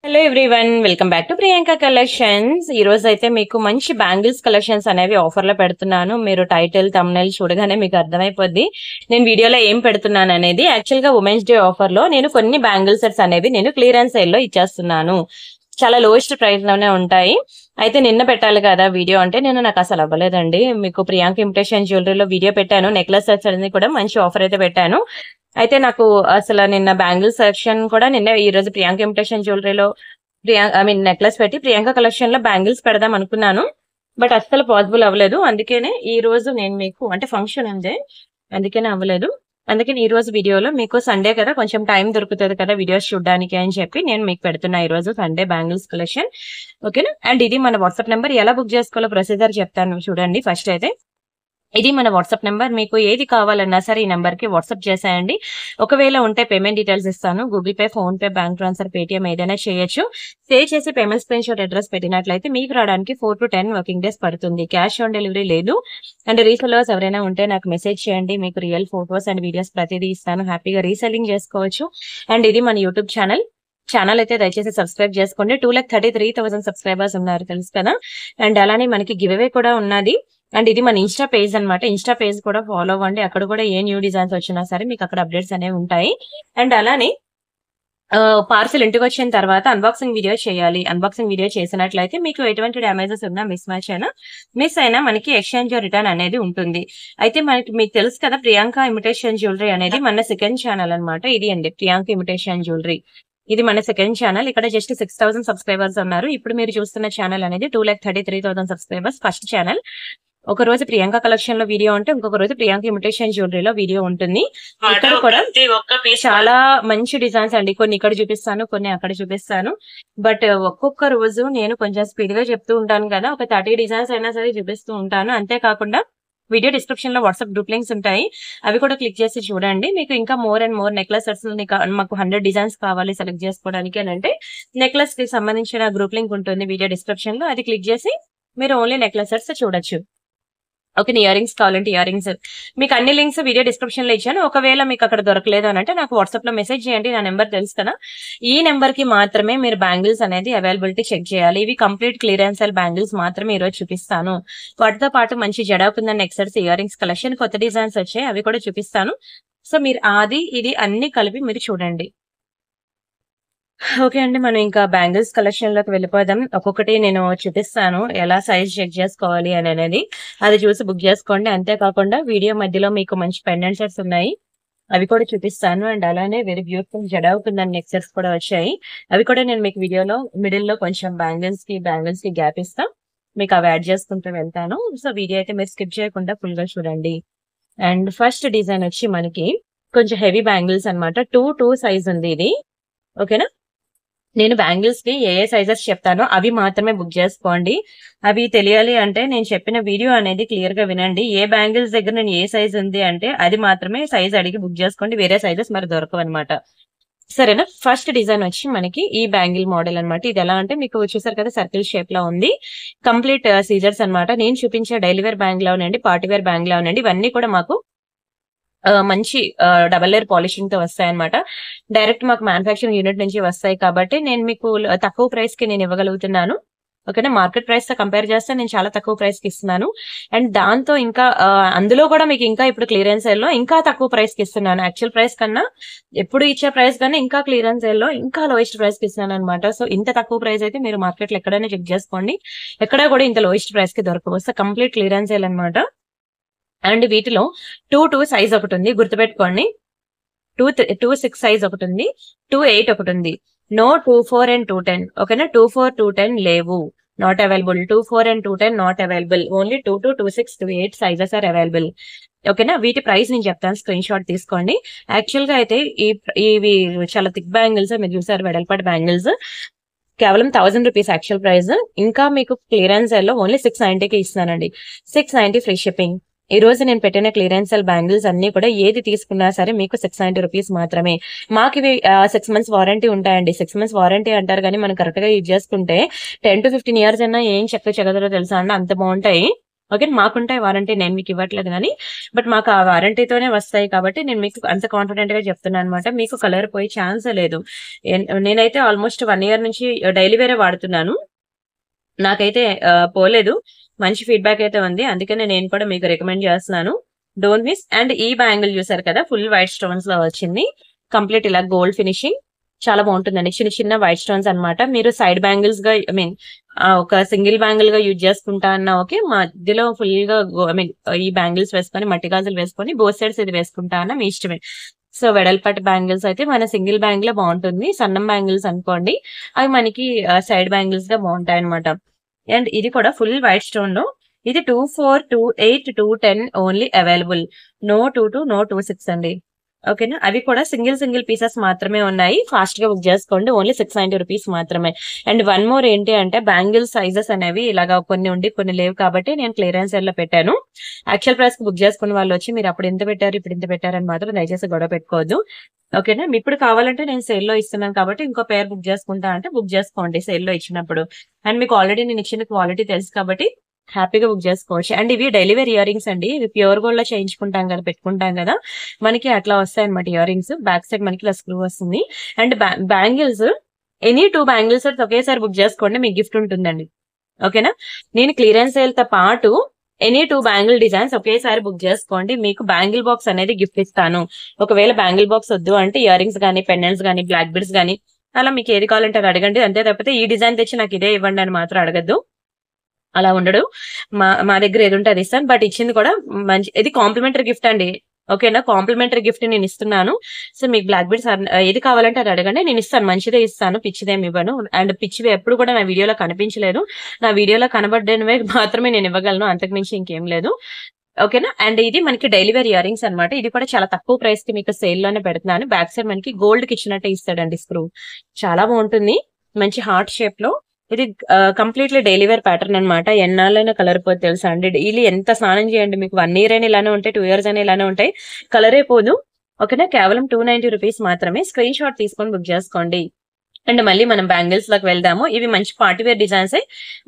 Hello everyone, welcome back to Priyanka collections. ఈ రోజు అయితే మీకు మంచి బ్యాంగిల్స్ కలెక్షన్స్ అనేవి ఆఫర్ లో పెడుతున్నాను. మీరు టైటిల్ థంబ్నెయిల్ చూడగానే మీకు అర్థమైపోద్ది నేను వీడియోలో ఏం పెడుతున్నాను అనేది. యాక్చువల్ గా ఉమెన్స్ డే ఆఫర్ లో నేను కొన్ని బ్యాంగిల్ సెట్స్ అనేవి నేను క్లియరెన్స్ సేల్ లో ఇచ్చేస్తున్నాను. చాలా లోయెస్ట్ ప్రైస్ లోనే ఉంటాయి. అయితే నిన్న పెట్టాలి కదా వీడియో అంటే నాకు అసలు అవ్వలేదండి. మీకు ప్రియాంక ఇమిటేషన్ జ్యువెలరీలో వీడియో పెట్టాను. నెక్లెస్ సెట్స్ అనేది కూడా మంచి ఆఫర్ అయితే పెట్టాను. అయితే నాకు అసలు నిన్న బ్యాంగిల్ సెక్షన్ కూడా ఈ రోజు ప్రియాంక ఇమిటేషన్ జ్యువెలరీలో నెక్లెస్ పెట్టి ప్రియాంక కలెక్షన్ లో బ్యాంగిల్స్ పెడదాం అనుకున్నాను. బట్ అస్సలు పాసిబుల్ అవ్వలేదు. అందుకనే ఈ రోజు నేను మీకు ఫంక్షన్ ఉంది, అందుకనే అవ్వలేదు. అందుకని ఈ రోజు వీడియోలో మీకు సండే కదా, కొంచెం టైం దొరుకుతుంది కదా వీడియోస్ చూడడానికి అని చెప్పి నేను మీకు పెడుతున్నా ఈ రోజు సండే బ్యాంగిల్స్ కలెక్షన్. ఓకేనా. అండ్ ఇది మన వాట్సాప్ నెంబర్. ఎలా బుక్ చేసుకోవాలో ప్రొసీజర్ చెప్తాను చూడండి. ఫస్ట్ అయితే ఇది మన వాట్సాప్ నెంబర్. మీకు ఏది కావాలన్నా సరే ఈ నెంబర్ కి వాట్సాప్ చేసేయండి. ఒకవేళ ఉంటే పేమెంట్ డీటెయిల్స్ ఇస్తాను. Google pay, phone pay, bank transfer, Paytm ఏదైనా చేయొచ్చు. పే చేసి పేమెంట్ స్క్రీన్ షాట్ అడ్రస్ పెట్టినట్లయితే మీకు రావడానికి 4 to 10 వర్కింగ్ డేస్ పడుతుంది. క్యాష్ ఆన్ డెలివరీ లేదు. అండ్ రీసెల్లర్స్ ఎవరైనా ఉంటే నాకు మెసేజ్ చేయండి. మీకు రియల్ ఫోటోస్ అండ్ వీడియోస్ ప్రతిదీ ఇస్తాను. హ్యాపీగా రీసెల్లింగ్ చేసుకోవచ్చు. అండ్ ఇది మన యూట్యూబ్ ఛానల్ అయితే దయచేసి సబ్స్క్రైబ్ చేసుకోండి. 2,33,000 సబ్స్క్రైబర్స్ ఉన్నారు, తెలుసు కదా. అండ్ అలానే మనకి గివ్ అవే కూడా ఉన్నది. అండ్ ఇది మన ఇన్స్టా పేజ్ అనమాట. ఇన్స్టా పేజ్ కూడా ఫాలో అవ్వండి. అక్కడ కూడా ఏ న్యూ డిజైన్స్ వచ్చినా సరే మీకు అక్కడ అప్డేట్స్ అనేవి ఉంటాయి. అండ్ అలానే పార్సల్ ఇంటికి వచ్చిన తర్వాత అన్బాక్సింగ్ వీడియో చేయాలి. అన్బాక్సింగ్ వీడియో చేసినట్లయితే మీకు ఎటువంటి డ్యామేజెస్ ఉన్నా మిస్ అయినా మనకి ఎక్స్చేంజ్ రిటర్న్ అనేది ఉంటుంది. అయితే మీకు తెలుసు కదా, ప్రియాంక ఇమిటేషన్ జ్యువెలరీ అనేది మన సెకండ్ ఛానల్ అనమాట. ఇది అండి ప్రియాంక ఇమిటేషన్ జ్యువెలరీ. ఇది మన సెకండ్ ఛానల్. ఇక్కడ జస్ట్ 6,000 సబ్స్క్రైబర్స్ ఉన్నారు. ఇప్పుడు మీరు చూస్తున్న ఛానల్ అనేది 2,33,000 సబ్స్క్రైబర్స్ ఫస్ట్ ఛానల్. ఒక రోజు ప్రియాంక కలెక్షన్ లో వీడియో ఉంటే ఇంకొక రోజు ప్రియాంక ఇమిటేషన్ జ్యువెలరీలో వీడియో ఉంటుంది. ఇక్కడ కూడా చాలా మంచి డిజైన్స్ అండి. కొన్ని ఇక్కడ చూపిస్తాను, కొన్ని అక్కడ చూపిస్తాను. బట్ ఒక్కొక్క రోజు నేను కొంచెం స్పీడ్ గా చెప్తూ ఉంటాను కదా, ఒక 30 డిజైన్స్ అయినా సరే చూపిస్తూ ఉంటాను. అంతేకాకుండా వీడియో డిస్క్రిప్షన్ లో వాట్సాప్ గ్రూప్ లింక్స్ ఉంటాయి, అవి కూడా క్లిక్ చేసి చూడండి. మీకు ఇంకా more and more necklace sets మాకు 100 డిజైన్స్ కావాలి సెలెక్ట్ చేసుకోవడానికి అని అంటే నెక్లెస్ కి సంబంధించిన గ్రూప్ లింక్ ఉంటుంది వీడియో డిస్క్రిప్షన్ లో. అది క్లిక్ చేసి మీరు ఓన్లీ నెక్లెస్ సెట్స్ చూడొచ్చు. ఓకే. ఇయర్ రింగ్స్ కావాలంటే ఇయర్ రింగ్స్ మీకు అన్ని లింక్స్ వీడియో డిస్క్రిప్షన్ లో ఇచ్చాను. ఒకవేళ మీకు అక్కడ దొరకలేదు అని అంటే నాకు వాట్సాప్ లో మెసేజ్ చేయండి. నా నెంబర్ తెలుసు కదా. ఈ నెంబర్ కి మాత్రమే మీరు బ్యాంగిల్స్ అనేది అవైలబిలిటీ చెక్ చేయాలి. ఇవి కంప్లీట్ క్లియరెన్స్ బ్యాంగిల్స్ మాత్రమే ఈ రోజు చూపిస్తాను. వాటితో పాటు మంచి జడాకుందని నెక్సెట్స్ ఇయర్ రింగ్స్ కలెక్షన్ కొత్త డిజైన్స్ వచ్చాయి, అవి కూడా చూపిస్తాను. సో మీరు ఇది అన్ని కలిపి మీరు చూడండి. ఓకే అండి, మనం ఇంకా బ్యాంగిల్స్ కలెక్షన్ లోకి వెళ్ళిపోదాం. ఒక్కొక్కటి నేను చూపిస్తాను ఎలా సైజ్ చెక్ చేసుకోవాలి అని అనేది. అది చూసి బుక్ చేసుకోండి. అంతేకాకుండా వీడియో మధ్యలో మీకు మంచి పెండెంట్ సెట్స్ ఉన్నాయి, అవి కూడా చూపిస్తాను. అండ్ అలానే వెరీ బ్యూటిఫుల్ జడావుకుందని నెక్ సెట్స్ కూడా వచ్చాయి, అవి కూడా నేను మీకు వీడియోలో మిడిల్ లో కొంచెం బ్యాంగిల్స్ కి గ్యాప్ ఇస్తా, మీకు అవి యాడ్ చేసుకుంటూ వెళ్తాను. సో వీడియో అయితే మీరు స్కిప్ చేయకుండా ఫుల్ గా చూడండి. అండ్ ఫస్ట్ డిజైన్ వచ్చి మనకి కొంచెం హెవీ బ్యాంగిల్స్ అనమాట. 2 సైజ్ ఉంది ఇది. ఓకేనా. నేను బ్యాంగిల్స్ కి ఏ సైజెస్ చెప్తానో అవి మాత్రమే బుక్ చేసుకోండి. అవి తెలియాలి అంటే నేను చెప్పిన వీడియో అనేది క్లియర్ గా వినండి. ఏ బ్యాంగిల్స్ దగ్గర నేను ఏ సైజ్ ఉంది అంటే అది మాత్రమే సైజ్ అడిగి బుక్ చేసుకోండి. వేరే సైజెస్ మరి దొరకవు అనమాట. సరేనా. ఫస్ట్ డిజైన్ వచ్చి మనకి ఈ బ్యాంగిల్ మోడల్ అనమాట. ఇది ఎలా అంటే మీకు చూసారు కదా, సర్కిల్ షేప్ లో ఉంది. కంప్లీట్ సీజర్స్ అనమాట. నేను చూపించే డైలీ వేర్ బ్యాంగిల్ అవునండి, పార్టీ వేర్ బ్యాంగిల్ అవునండి, ఇవన్నీ కూడా మాకు మంచి డబల్ లేయర్ పాలిషింగ్ తో వస్తాయి అనమాట. డైరెక్ట్ మాకు మ్యానుఫ్యాక్చరింగ్ యూనిట్ నుంచి వస్తాయి కాబట్టి నేను మీకు తక్కువ ప్రైస్ కి నేను ఇవ్వగలుగుతున్నాను. ఓకేనా. మార్కెట్ ప్రైస్ తో కంపేర్ చేస్తే నేను చాలా తక్కువ ప్రైస్ కి ఇస్తున్నాను. అండ్ దాంతో ఇంకా అందులో కూడా మీకు ఇంకా ఇప్పుడు క్లియరెన్స్ సేల్ లో ఇంకా తక్కువ ప్రైస్ కి ఇస్తున్నాను. యాక్చువల్ ప్రైస్ కన్నా ఎప్పుడు ఇచ్చే ప్రైస్ కన్నా ఇంకా క్లియరెన్స్ సేల్ లో ఇంకా లోయెస్ట్ ప్రైస్ కి ఇస్తున్నాను అనమాట. సో ఇంత తక్కువ ప్రైస్ అయితే మీరు మార్కెట్ లో ఎక్కడైనా చెక్ చేసుకోండి, ఎక్కడ కూడా ఇంత లోయెస్ట్ ప్రైస్ కి దొరకవు. సో కంప్లీట్ క్లియరెన్స్ సేల్ అనమాట. అండ్ వీటిలో 2 సైజ్ ఒకటి ఉంది, గుర్తుపెట్టుకోండి. 2 సైజ్ ఒకటి ఉంది, 2 ఒకటి ఉంది. నో 2 and 2 ఓకేనా. 2 లేవు, not available. 2 and 2 not available. Only 2 2 sizes are available. ఓకేనా. వీటి ప్రైస్ నేను చెప్తాను, స్క్రీన్ షాట్ తీసుకోండి. యాక్చువల్ గా అయితే ఇవి చాలా థిక్ బ్యాంగిల్స్, మీరు చూసారు వెడల్పాటి బ్యాంగిల్స్, కేవలం 1000 రూపీస్ యాక్చువల్ ప్రైస్. ఇంకా మీకు క్లియరెన్స్ లో ఓన్లీ 690కి ఇస్తున్నానండి. 690 free shipping. ఈ రోజు నేను పెట్టిన క్లియరెన్స్ బ్యాంగిల్స్ అన్ని కూడా ఏది తీసుకున్నా సరే మీకు 690 రూపీస్ మాత్రమే. మాకు ఇవి 6 months వారంటీ ఉంటాయండి. 6 months వారంటీ అంటారు కానీ మనం కరెక్ట్ గా యూజ్ చేసుకుంటే 10 to 15 years అయినా ఏం చెక్క చెగదరో తెలుసా అండి, అంత బాగుంటాయి. ఓకే, మాకుంటాయి వారంటీ, నేను మీకు ఇవ్వట్లేదు కానీ, బట్ మాకు ఆ వారంటీతోనే వస్తాయి కాబట్టి నేను మీకు అంత కాన్ఫిడెంట్ గా చెప్తున్నాను అనమాట. మీకు కలర్ పోయే ఛాన్సే లేదు. నేనైతే ఆల్మోస్ట్ 1 year నుంచి డైలీ వేరే వాడుతున్నాను. నాకైతే పోలేదు, మంచి ఫీడ్బ్యాక్ అయితే ఉంది. అందుకనే నేను కూడా మీకు రికమెండ్ చేస్తున్నాను, డోంట్ మిస్. అండ్ ఈ బ్యాంగిల్ చూసారు కదా, ఫుల్ వైట్ స్టోన్స్ లో వచ్చింది, కంప్లీట్ ఇలా గోల్డ్ ఫినిషింగ్, చాలా బాగుంటుందండి. చిన్న చిన్న వైట్ స్టోన్స్ అన్నమాట. మీరు సైడ్ బ్యాంగిల్స్ గా, ఐ మీన్ ఒక సింగిల్ బ్యాంగిల్ గా యూజ్ చేసుకుంటా అన్నా ఓకే, మధ్యలో ఫుల్ గా ఐ మీన్ ఈ బ్యాంగిల్స్ వేసుకొని, మట్టి గాజులు వేసుకొని బోత్ సైడ్స్ ఇది వేసుకుంటా అన్నా మీ ఇష్టమే. సో వెడల్పాటి బ్యాంగిల్స్ అయితే మన సింగిల్ బ్యాంగిల్ బాగుంటుంది. సన్నం బ్యాంగిల్స్ అనుకోండి, అవి మనకి సైడ్ బ్యాంగిల్స్ గా బాగుంటాయి అనమాట. అండ్ ఇది కూడా ఫుల్ వైట్ స్టోన్ లో, ఇది 24, 28, 210 ఓన్లీ అవైలబుల్. నో 22, నో 26 అండి. ఓకేనా, అవి కూడా సింగిల్ పీసెస్ మాత్రమే ఉన్నాయి. ఫాస్ట్ గా బుక్ చేసుకోండి, ఓన్లీ 690 రూపీస్ మాత్రమే. అండ్ వన్ మోర్ ఏంటి అంటే, బ్యాంగిల్ సైజెస్ అనేవి ఇలాగా కొన్ని ఉండి కొన్ని లేవు కాబట్టి నేను క్లియరెన్స్ సేల్ లో పెట్టాను. యాక్చువల్ ప్రైస్ కి బుక్ చేసుకున్న వాళ్ళు వచ్చి మీరు అప్పుడు ఎంత పెట్టారు, ఇప్పుడు ఎంత పెట్టారని మాత్రం దయచేసి గొడవ పెట్టుకోవద్దు. ఓకేనా, ఇప్పుడు కావాలంటే నేను సేల్ లో ఇస్తున్నాను కాబట్టి ఇంకో పేరు బుక్ చేసుకుంటా అంటే బుక్ చేసుకోండి సేల్ లో ఇచ్చినప్పుడు. అండ్ మీకు ఆల్రెడీ నేను ఇచ్చిన క్వాలిటీ తెలుసు కాబట్టి హ్యాపీగా బుక్ చేసుకోవచ్చు. అండ్ ఇవి డైలీ వేర్ ఇయర్ రింగ్స్ అండి, ఇవి ప్యూర్ గోల్డ్ లో చేయించుకుంటాం కదా, పెట్టుకుంటాం కదా, మనకి అట్లా వస్తాయి అనమాట ఇయర్ రింగ్స్. బ్యాక్ సైడ్ మనకి ఇలా స్క్రూ వస్తుంది. అండ్ బ్యాంగిల్స్, ఎనీ 2 బ్యాంగిల్స్ ఒకేసారి బుక్ చేసుకోండి, మీకు గిఫ్ట్ ఉంటుందండి. ఓకేనా, నేను క్లియరెన్స్ సేల్ తో పాటు ఎనీ 2 బ్యాంగిల్ డిజైన్స్ ఒకేసారి బుక్ చేసుకోండి, మీకు బ్యాంగిల్ బాక్స్ అనేది గిఫ్ట్ ఇస్తాను. ఒకవేళ బ్యాంగిల్ బాక్స్ వద్దు అంటే ఇయర్ రింగ్స్ గానీ, పెండెంట్స్ గానీ, బ్లాక్ బీడ్స్ గానీ, అలా మీకు ఏది కావాలంటే అది అడగండి. అంతే తప్పితే ఈ డిజైన్ తెచ్చి నాకు ఇదే ఇవ్వండి అని మాత్రం అడగద్దు, అలా ఉండడు. మా దగ్గర ఏది ఉంటే అది ఇస్తాను. బట్ ఇచ్చింది కూడా మంచి, ఇది కాంప్లిమెంటరీ గిఫ్ట్ అండి. ఓకేనా, కాంప్లిమెంటరీ గిఫ్ట్ నేను ఇస్తున్నాను. సో మీకు బ్లాక్ బీడ్స్ ఏది కావాలంటే అది అడగండి, నేను ఇస్తాను, మంచిదే ఇస్తాను, పిచ్చిదేమి ఇవ్వను. అండ్ పిచ్చివి ఎప్పుడు కూడా నా వీడియోలో కనిపించలేదు, నా వీడియోలో కనబడ్డనివే మాత్రమే నేను ఇవ్వగలను, అంతకుమించి ఇంకేం లేదు. ఓకేనా, అండ్ ఇది మనకి డైలీ వేర్ ఇయర్ రింగ్స్ అనమాట. ఇది కూడా చాలా తక్కువ ప్రైస్ కి మీకు సేల్ లోనే పెడుతున్నాను. బ్యాక్ సైడ్ మనకి గోల్డ్ కి ఇచ్చినట్టే ఇస్తాడండి స్క్రూ, చాలా బాగుంటుంది, మంచి హార్ట్ షేప్ లో. ఇది కంప్లీట్లీ డైలీ వేర్ ప్యాటర్న్ అనమాట. ఎన్నాళ్ళైనా కలర్ పోతే తెలుసా అండి, డైలీ ఎంత స్నానం చేయండి, మీకు 1 year అయినా ఇలానే ఉంటాయి, 2 years అయినా ఇలానే ఉంటాయి, కలరే పోదు. ఓకేనా, కేవలం 290 రూపీస్ మాత్రమే. స్క్రీన్ షాట్ తీసుకొని బుక్ చేసుకోండి. అండ్ మళ్ళీ మనం బ్యాంగిల్స్ లోకి వెళ్దాము. ఇవి మంచి party wear designs,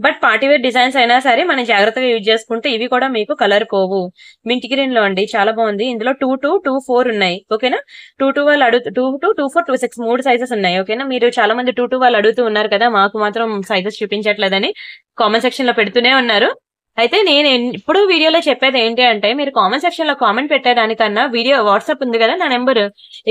but party wear designs అయినా సరే మనం జాగ్రత్తగా యూజ్ చేసుకుంటే ఇవి కూడా మీకు కలర్ పోవు. మింట్ గ్రీన్ లో అండి, చాలా బాగుంది. ఇందులో 22, 24 ఉన్నాయి. ఓకేనా, 22 వాళ్ళు 22, 24, 26 3 సైజెస్ ఉన్నాయి. ఓకేనా, మీరు చాలా మంది 22 వాళ్ళు అడుగుతూ ఉన్నారు కదా, మాకు మాత్రం సైజెస్ చూపించట్లేదని కామెంట్ సెక్షన్ లో పెడుతూనే ఉన్నారు. అయితే నేను ఇప్పుడు వీడియోలో చెప్పేది ఏంటి అంటే, మీరు కామెంట్ సెక్షన్ లో కామెంట్ పెట్టేదానికన్నా వీడియో వాట్సాప్ ఉంది కదా నా నెంబర్,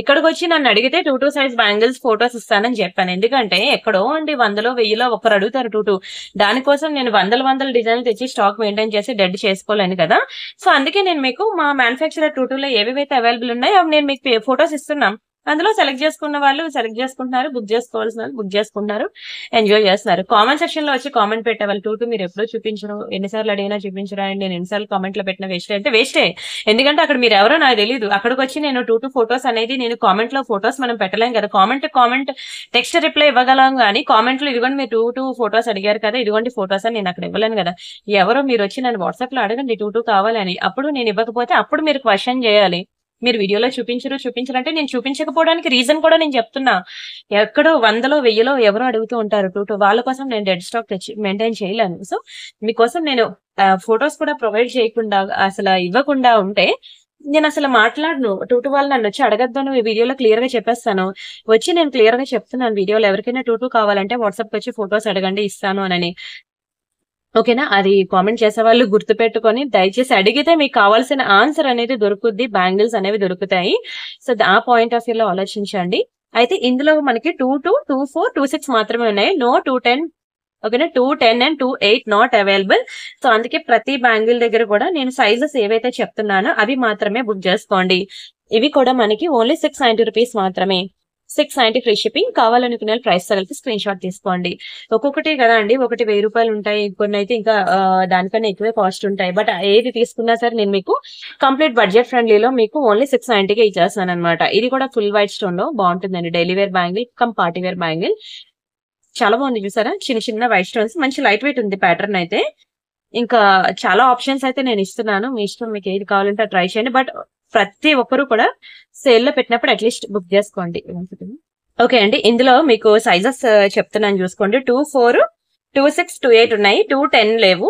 ఇక్కడికి వచ్చి నన్ను అడిగితే 22 సైజ్ బ్యాంగిల్స్ ఫొటోస్ ఇస్తానని చెప్పాను. ఎందుకంటే ఎక్కడో అండి 100లో 1000లో ఒకరు అడుగుతారు 22, దానికోసం నేను వందల డిజైన్లు తెచ్చి స్టాక్ మెయింటైన్ చేసి డెడ్ చేసుకోలేను కదా. సో అందుకే నేను మీకు మా మ్యానుఫ్యాక్చరర్ 22లో ఏవేవైతే అవైలబుల్ ఉన్నాయో అవి నేను మీకు ఫొటోస్ ఇస్తున్నాం. అందులో సెలెక్ట్ చేసుకున్న వాళ్ళు సెలెక్ట్ చేసుకుంటున్నారు, బుక్ చేసుకోవాల్సిన వాళ్ళు బుక్ చేసుకుంటున్నారు, ఎంజాయ్ చేస్తున్నారు. కామెంట్ సెక్షన్ లో వచ్చి కామెంట్ పెట్టేవాళ్ళు 22 మీరు ఎప్పుడూ చూపించరు, ఎన్నిసార్లు అడిగినా చూపించరా అండి, నేను ఎన్నిసార్లు కామెంట్ లో పెట్టిన వేస్ట్ అంటే వేస్టే. ఎందుకంటే అక్కడ మీరు ఎవరో నాకు తెలియదు, అక్కడికి వచ్చి నేను 22 ఫొటోస్ అనేది నేను కామెంట్ లో ఫొటోస్ మనం పెట్టలేం కదా. కామెంట్ టెక్స్ట్ రిప్లై ఇవ్వగలం కానీ కామెంట్ లో ఇదిగోండి మీరు 22 ఫొటోస్ అడిగారు కదా, ఇదిగోండి ఫొటోస్ అని నేను అక్కడ ఇవ్వలేను కదా. ఎవరో మీరు వచ్చి నన్ను వాట్సాప్ లో అడగండి 22 కావాలని, అప్పుడు నేను ఇవ్వకపోతే అప్పుడు మీరు క్వశ్చన్ చేయాలి. మీరు వీడియోలో చూపించారంటే నేను చూపించకపోవడానికి రీజన్ కూడా నేను చెప్తున్నా. ఎక్కడో 100లో 1000లో ఎవరో అడుగుతూ ఉంటారు 22, వాళ్ళ కోసం నేను డెడ్ స్టాక్ తెచ్చి మెయింటైన్ చేయలేను. సో మీకోసం నేను ఫొటోస్ కూడా ప్రొవైడ్ చేయకుండా అసలు ఇవ్వకుండా ఉంటే నేను అసలు మాట్లాడను. 22 వాళ్ళు నన్ను వచ్చి అడగద్దాను, ఈ వీడియోలో క్లియర్ గా చెప్పేస్తాను. వచ్చి నేను క్లియర్ గా చెప్తున్నాను వీడియోలో, ఎవరికైనా 22 కావాలంటే వాట్సాప్ వచ్చి ఫొటోస్ అడగండి ఇస్తాను అని. ఓకేనా, అది కామెంట్ చేసే వాళ్ళు గుర్తు పెట్టుకొని దయచేసి అడిగితే మీకు కావాల్సిన ఆన్సర్ అనేది దొరుకుద్ది, బ్యాంగిల్స్ అనేవి దొరుకుతాయి. సో ఆ పాయింట్ ఆఫ్ వ్యూ లో ఆలోచించండి. అయితే ఇందులో మనకి 22, 24, 26 మాత్రమే ఉన్నాయి, నో 210. ఓకేనా, 210 అండ్ 28 నాట్ అవైలబుల్. సో అందుకే ప్రతి బ్యాంగిల్ దగ్గర కూడా నేను సైజెస్ ఏవైతే చెప్తున్నానో అవి మాత్రమే బుక్ చేసుకోండి. ఇవి కూడా మనకి ఓన్లీ 690 రూపీస్ మాత్రమే, 690 ఫ్రీ షిప్పింగ్. కావాలనుకునే ప్రైస్ తగిలితే స్క్రీన్ షాట్ తీసుకోండి. ఒక్కొక్కటి కదా అండి, ఒకటి 1000 రూపాయలు ఉంటాయి, కొన్ని అయితే ఇంకా దానికన్నా ఎక్కువే కాస్ట్ ఉంటాయి. బట్ ఏది తీసుకున్నా సరే నేను మీకు కంప్లీట్ బడ్జెట్ ఫ్రెండ్లీలో మీకు ఓన్లీ 690కే ఇచ్చేస్తాను అనమాట. ఇది కూడా ఫుల్ వైట్ స్టోన్ లో బాగుంటుందండి, daily wear bangle come party wear bangle. చాలా బాగుంది చూసారా, చిన్న చిన్న వైట్ స్టోన్స్, మంచి లైట్ వెయిట్ ఉంది ప్యాటర్న్ అయితే. ఇంకా చాలా ఆప్షన్స్ అయితే నేను ఇస్తున్నాను, మీ ఇష్టం, మీకు ఏది కావాలంటే ట్రై చేయండి. బట్ ప్రతి ఒక్కరు కూడా సేల్ లో పెట్టినప్పుడు అట్లీస్ట్ బుక్ చేసుకోండి. ఓకే అండి, ఇందులో మీకు సైజెస్ చెప్తున్నాను చూసుకోండి. 24, 26, 28 ఉన్నాయి, 210 లేవు.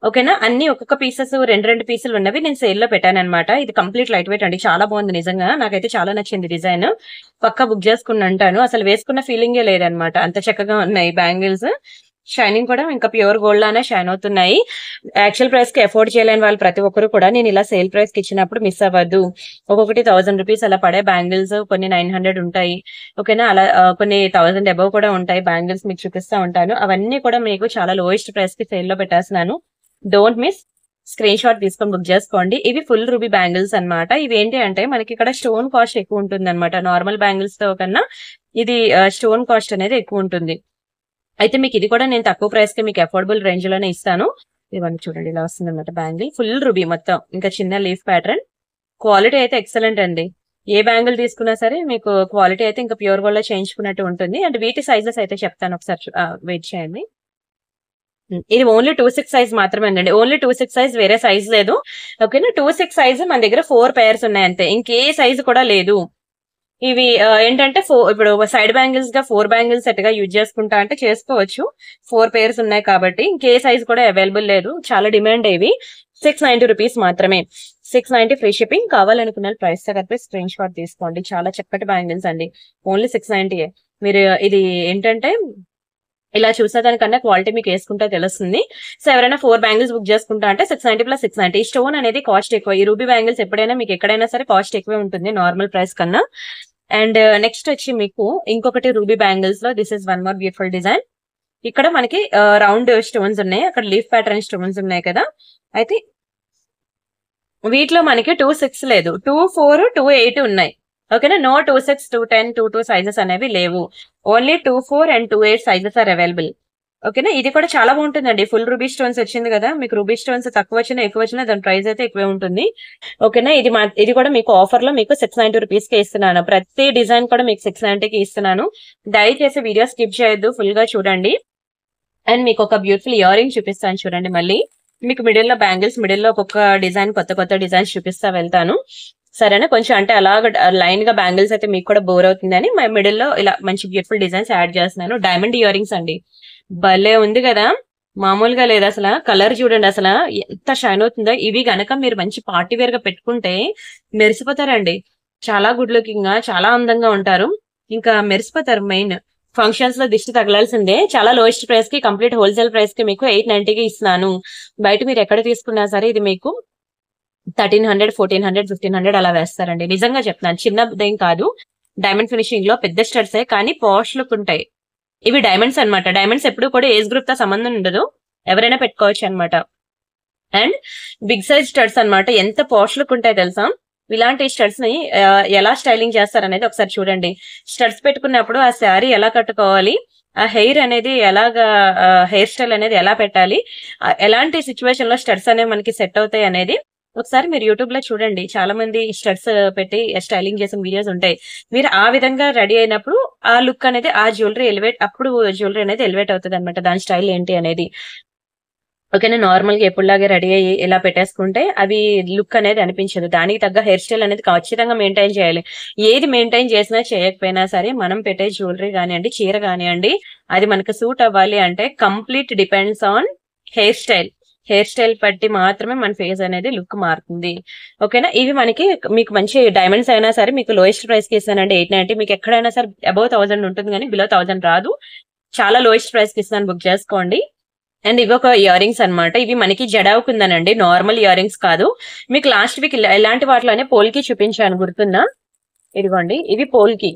ఓకేనా, అన్ని ఒక్కొక్క పీసెస్ రెండు పీసులు ఉన్నవి నేను సేల్ లో పెట్టాను అనమాట. ఇది కంప్లీట్ లైట్ వెయిట్ అండి, చాలా బాగుంది నిజంగా, నాకైతే చాలా నచ్చింది డిజైన్. పక్కా బుక్ చేసుకుని అంటాను, అసలు వేసుకున్న ఫీలింగే లేదనమాట, అంత చక్కగా ఉన్నాయి బ్యాంగిల్స్. షైనింగ్ కూడా ఇంకా ప్యూర్ గోల్డ్ లానే షైన్ అవుతున్నాయి. యాక్చువల్ ప్రైస్ కి అఫోర్డ్ చేయలేని వాళ్ళు ప్రతి ఒక్కరు కూడా నేను ఇలా సేల్ ప్రైస్ కి ఇచ్చినప్పుడు మిస్ అవ్వద్దు. ఒక్కొక్కటి 1000 రూపీస్ అలా పడే బ్యాంగిల్స్, కొన్ని 900 ఉంటాయి. ఓకేనా, అలా కొన్ని 1000 అబౌవ్ కూడా ఉంటాయి బ్యాంగిల్స్, మీకు చూపిస్తా ఉంటాను. అవన్నీ కూడా మీకు చాలా లోయెస్ట్ ప్రైస్ కి సేల్ లో పెట్టేస్తున్నాను. డోంట్ మిస్, స్క్రీన్ షాట్ తీసుకొని బుక్ చేసుకోండి. ఇవి ఫుల్ రూబీ బ్యాంగిల్స్ అన్నమాట. ఇవి ఏంటి అంటే మనకి ఇక్కడ స్టోన్ కాస్ట్ ఎక్కువ ఉంటుంది అనమాట, నార్మల్ బ్యాంగిల్స్ తో కన్నా ఇది స్టోన్ కాస్ట్ అనేది ఎక్కువ ఉంటుంది. అయితే మీకు ఇది కూడా నేను తక్కువ ప్రైస్ కి మీకు అఫోర్డబుల్ రేంజ్ లోనే ఇస్తాను. ఇవన్నీ చూడండి, ఇలా వస్తుంది అనమాట బ్యాంగిల్, ఫుల్ రూబీ మొత్తం, ఇంకా చిన్న లీఫ్ ప్యాటర్న్. క్వాలిటీ అయితే ఎక్సలెంట్ అండి, ఏ బ్యాంగిల్ తీసుకున్నా సరే మీకు క్వాలిటీ అయితే ఇంకా ప్యూర్ గోల్డ్ లో చేయించుకున్నట్టు ఉంటుంది. అండ్ వీటి సైజెస్ అయితే చెప్తాను, ఒకసారి వెయిట్ చేయండి. ఇది ఓన్లీ 2/6 సైజ్ మాత్రమే అండి, ఓన్లీ 2/6 సైజ్, వేరే సైజ్ లేదు. ఓకేనా, 2/6 సైజ్ మన దగ్గర 4 పేర్స్ ఉన్నాయి అంతే, ఇంకే సైజ్ కూడా లేదు. ఇవి ఏంటంటే ఇప్పుడు సైడ్ బ్యాంగిల్స్ గా 4 బ్యాంగిల్స్ సెట్ గా యూజ్ చేసుకుంటా అంటే చేసుకోవచ్చు, 4 పేర్స్ ఉన్నాయి కాబట్టి. ఇంకే సైజ్ కూడా అవైలబుల్ లేదు, చాలా డిమాండ్. ఇవి 690 రూపీస్ మాత్రమే, 690 ఫ్రీ షిప్పింగ్. కావాలనుకున్న ప్రైస్ తో కలిపి స్క్రీన్ షాట్ తీసుకోండి. చాలా చక్కటి బ్యాంగిల్స్ అండి, ఓన్లీ 690. మీరు ఇది ఏంటంటే ఇలా చూసేదానికన్నా క్వాలిటీ మీకు వేసుకుంటే తెలుస్తుంది. సో ఎవరైనా 4 బ్యాంగిల్స్ బుక్ చేసుకుంటా అంటే 690 + 690. స్టోన్ అనేది కాస్ట్ ఎక్కువ, ఈ రూబీ బ్యాంగిల్స్ ఎప్పుడైనా మీకు ఎక్కడైనా సరే కాస్ట్ ఎక్కువే ఉంటుంది నార్మల్ ప్రైస్ కన్నా. అండ్ నెక్స్ట్ వచ్చి మీకు ఇంకొకటి రూబీ బ్యాంగిల్స్ లో this is one more beautiful design. ఇక్కడ మనకి రౌండ్ స్టోన్స్ ఉన్నాయి, అక్కడ లీఫ్ ప్యాటర్న్ స్టోన్స్ ఉన్నాయి కదా. అయితే వీటిలో మనకి 2/6 లేదు, 2/4, 2/8 ఉన్నాయి. ఓకేనా, నో 2/6, 2/10, 2/2 సైజెస్ అనేవి లేవు, only 2/4 and 2/8 sizes are available. ఓకేనా, ఇది కూడా చాలా బాగుంటుందండి, ఫుల్ రూబీ స్టోన్స్ వచ్చింది కదా. మీకు రూబీ స్టోన్స్ తక్కువ వచ్చినా ఎక్కువ వచ్చినా దాని ప్రైస్ అయితే ఎక్కువే ఉంటుంది. ఓకేనా, ఇది కూడా మీకు ఆఫర్ లో మీకు 690 రూపీస్ కి ఇస్తున్నాను. ప్రతి డిజైన్ కూడా మీకు 690 కి ఇస్తున్నాను. దయచేసి వీడియో స్కిప్ చేయొద్దు, ఫుల్ గా చూడండి. అండ్ మీకు ఒక బ్యూటిఫుల్ ఇయర్ రింగ్ చూపిస్తాను చూడండి. మళ్ళీ మీకు మిడిల్ లో బ్యాంగిల్స్, మిడిల్ లో ఒక్కొక్క డిజైన్, కొత్త డిజైన్స్ చూపిస్తా వెళ్తాను, సరేనా. కొంచెం అంటే అలాగ లైన్ గా బ్యాంగిల్స్ అయితే మీకు కూడా బోర్ అవుతుందని మిడిల్ లో ఇలా మంచి బ్యూటిఫుల్ డిజైన్స్ యాడ్ చేస్తున్నాను. డైమండ్ ఇయర్ రింగ్స్ అండి, భలే ఉంది కదా, మామూలుగా లేదు అసలు. కలర్ చూడండి అసలు ఎంత షైన్ అవుతుందో. ఇవి గనక మీరు మంచి పార్టీ వేర్ గా పెట్టుకుంటే మెరిసిపోతారండి, చాలా గుడ్ లుకింగ్ గా, చాలా అందంగా ఉంటారు, ఇంకా మెరిసిపోతారు. మెయిన్ ఫంక్షన్స్ లో దిష్టి తగలాల్సిందే. చాలా లోయెస్ట్ ప్రైస్ కి, కంప్లీట్ హోల్సేల్ ప్రైస్ కి మీకు 890 కి ఇస్తున్నాను. బయట మీరు ఎక్కడ తీసుకున్నా సరే ఇది మీకు 1300, 1400, 1500 అలా వేస్తారండి. నిజంగా చెప్తున్నాను, చిన్నదేం కాదు, డైమండ్ ఫినిషింగ్ లో పెద్ద స్టడ్సే, కానీ పాష్ లుక్ ఉంటాయి. ఇవి డైమండ్స్ అన్నమాట. డైమండ్స్ ఎప్పుడు కూడా ఏజ్ గ్రూప్ తో సంబంధం ఉండదు, ఎవరైనా పెట్టుకోవచ్చు అనమాట. అండ్ బిగ్ సైజ్ స్టడ్స్ అన్నమాట, ఎంత పాష్ లుక్ ఉంటాయి తెలుసా. ఇలాంటి స్టడ్స్ ని ఎలా స్టైలింగ్ చేస్తారనేది ఒకసారి చూడండి. స్టడ్స్ పెట్టుకున్నప్పుడు ఆ శారీ ఎలా కట్టుకోవాలి, ఆ హెయిర్ అనేది ఎలాగా, హెయిర్ స్టైల్ అనేది ఎలా పెట్టాలి, ఎలాంటి సిచ్యువేషన్ లో స్టడ్స్ అనేవి మనకి సెట్ అవుతాయి అనేది ఒకసారి మీరు యూట్యూబ్ లో చూడండి. చాలా మంది స్టడ్స్ పెట్టి స్టైలింగ్ చేసిన వీడియోస్ ఉంటాయి. మీరు ఆ విధంగా రెడీ అయినప్పుడు ఆ లుక్ అనేది, ఆ జ్యువెలరీ అప్పుడు జ్యువెలరీ అనేది ఎలివేట్ అవుతుంది అనమాట, దాని స్టైల్ ఏంటి అనేది. ఓకేనా, నార్మల్ గా ఎప్పుడులాగే రెడీ అయ్యి ఇలా పెట్టేసుకుంటే అవి లుక్ అనేది అనిపించదు. దానికి తగ్గ హెయిర్ స్టైల్ అనేది ఖచ్చితంగా మెయింటైన్ చేయాలి. ఏది మెయింటైన్ చేసినా చేయకపోయినా సరే మనం పెట్టే జ్యువెలరీ కానివ్వండి, చీర కానివ్వండి, అది మనకు సూట్ అవ్వాలి అంటే complete depends on hair style. Hair style బట్టి మాత్రమే మన ఫేస్ అనేది లుక్ మారుతుంది. ఓకేనా, ఇవి మీకు మంచి డైమండ్స్ అయినా సరే మీకు లోయెస్ట్ ప్రైస్ కి ఇస్తానండి 890. మీకు ఎక్కడైనా సరే అబౌవ్ 1000 ఉంటుంది కానీ బిలో 1000 రాదు, చాలా లోయెస్ట్ ప్రైస్ కి ఇస్తాను, బుక్ చేసుకోండి. అండ్ ఇవి ఒక ఇయర్ రింగ్స్ అనమాట, ఇవి మనకి జడావుకుందనండి, నార్మల్ ఇయర్ రింగ్స్ కాదు. మీకు లాస్ట్ వీక్ ఇలాంటి వాటిలోనే పోల్కి చూపించాను, గుర్తుందా. ఇదిగోండి, ఇది పోల్కి,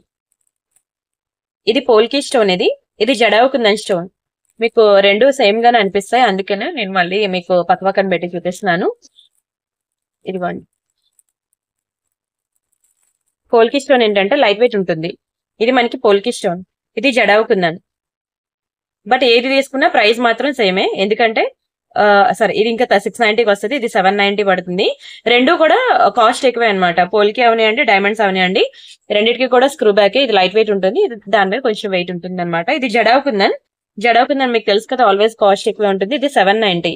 ఇది పోల్కి స్టోన్, ఇది జడావుకుందని స్టోన్. మీకు రెండు సేమ్ గానే అనిపిస్తాయి, అందుకనే నేను మళ్ళీ మీకు పక్కన పెట్టి చూపిస్తున్నాను. ఇదిగోండి, పోల్కి స్టోన్ ఏంటంటే లైట్ వెయిట్ ఉంటుంది. ఇది మనకి పోల్కి స్టోన్, ఇది జడావుకుందని. బట్ ఏది తీసుకున్నా ప్రైస్ మాత్రం సేమే, ఎందుకంటే సరే ఇది ఇంకా 690కి వస్తుంది, ఇది 790 పడుతుంది. రెండు కూడా కాస్ట్ ఎక్కువే అనమాట. పోల్కి అవనివ్వండి, డైమండ్స్ అవనివ్వండి, రెండింటికి కూడా స్క్రూ బ్యాక్. ఇది లైట్ వెయిట్ ఉంటుంది, ఇది దాని మీద కొంచెం వెయిట్ ఉంటుంది అనమాట. ఇది జడావుకుందని మీకు తెలుసు కదా, ఆల్వేస్ కాస్ట్ ఎక్కువే ఉంటుంది. ఇది 790,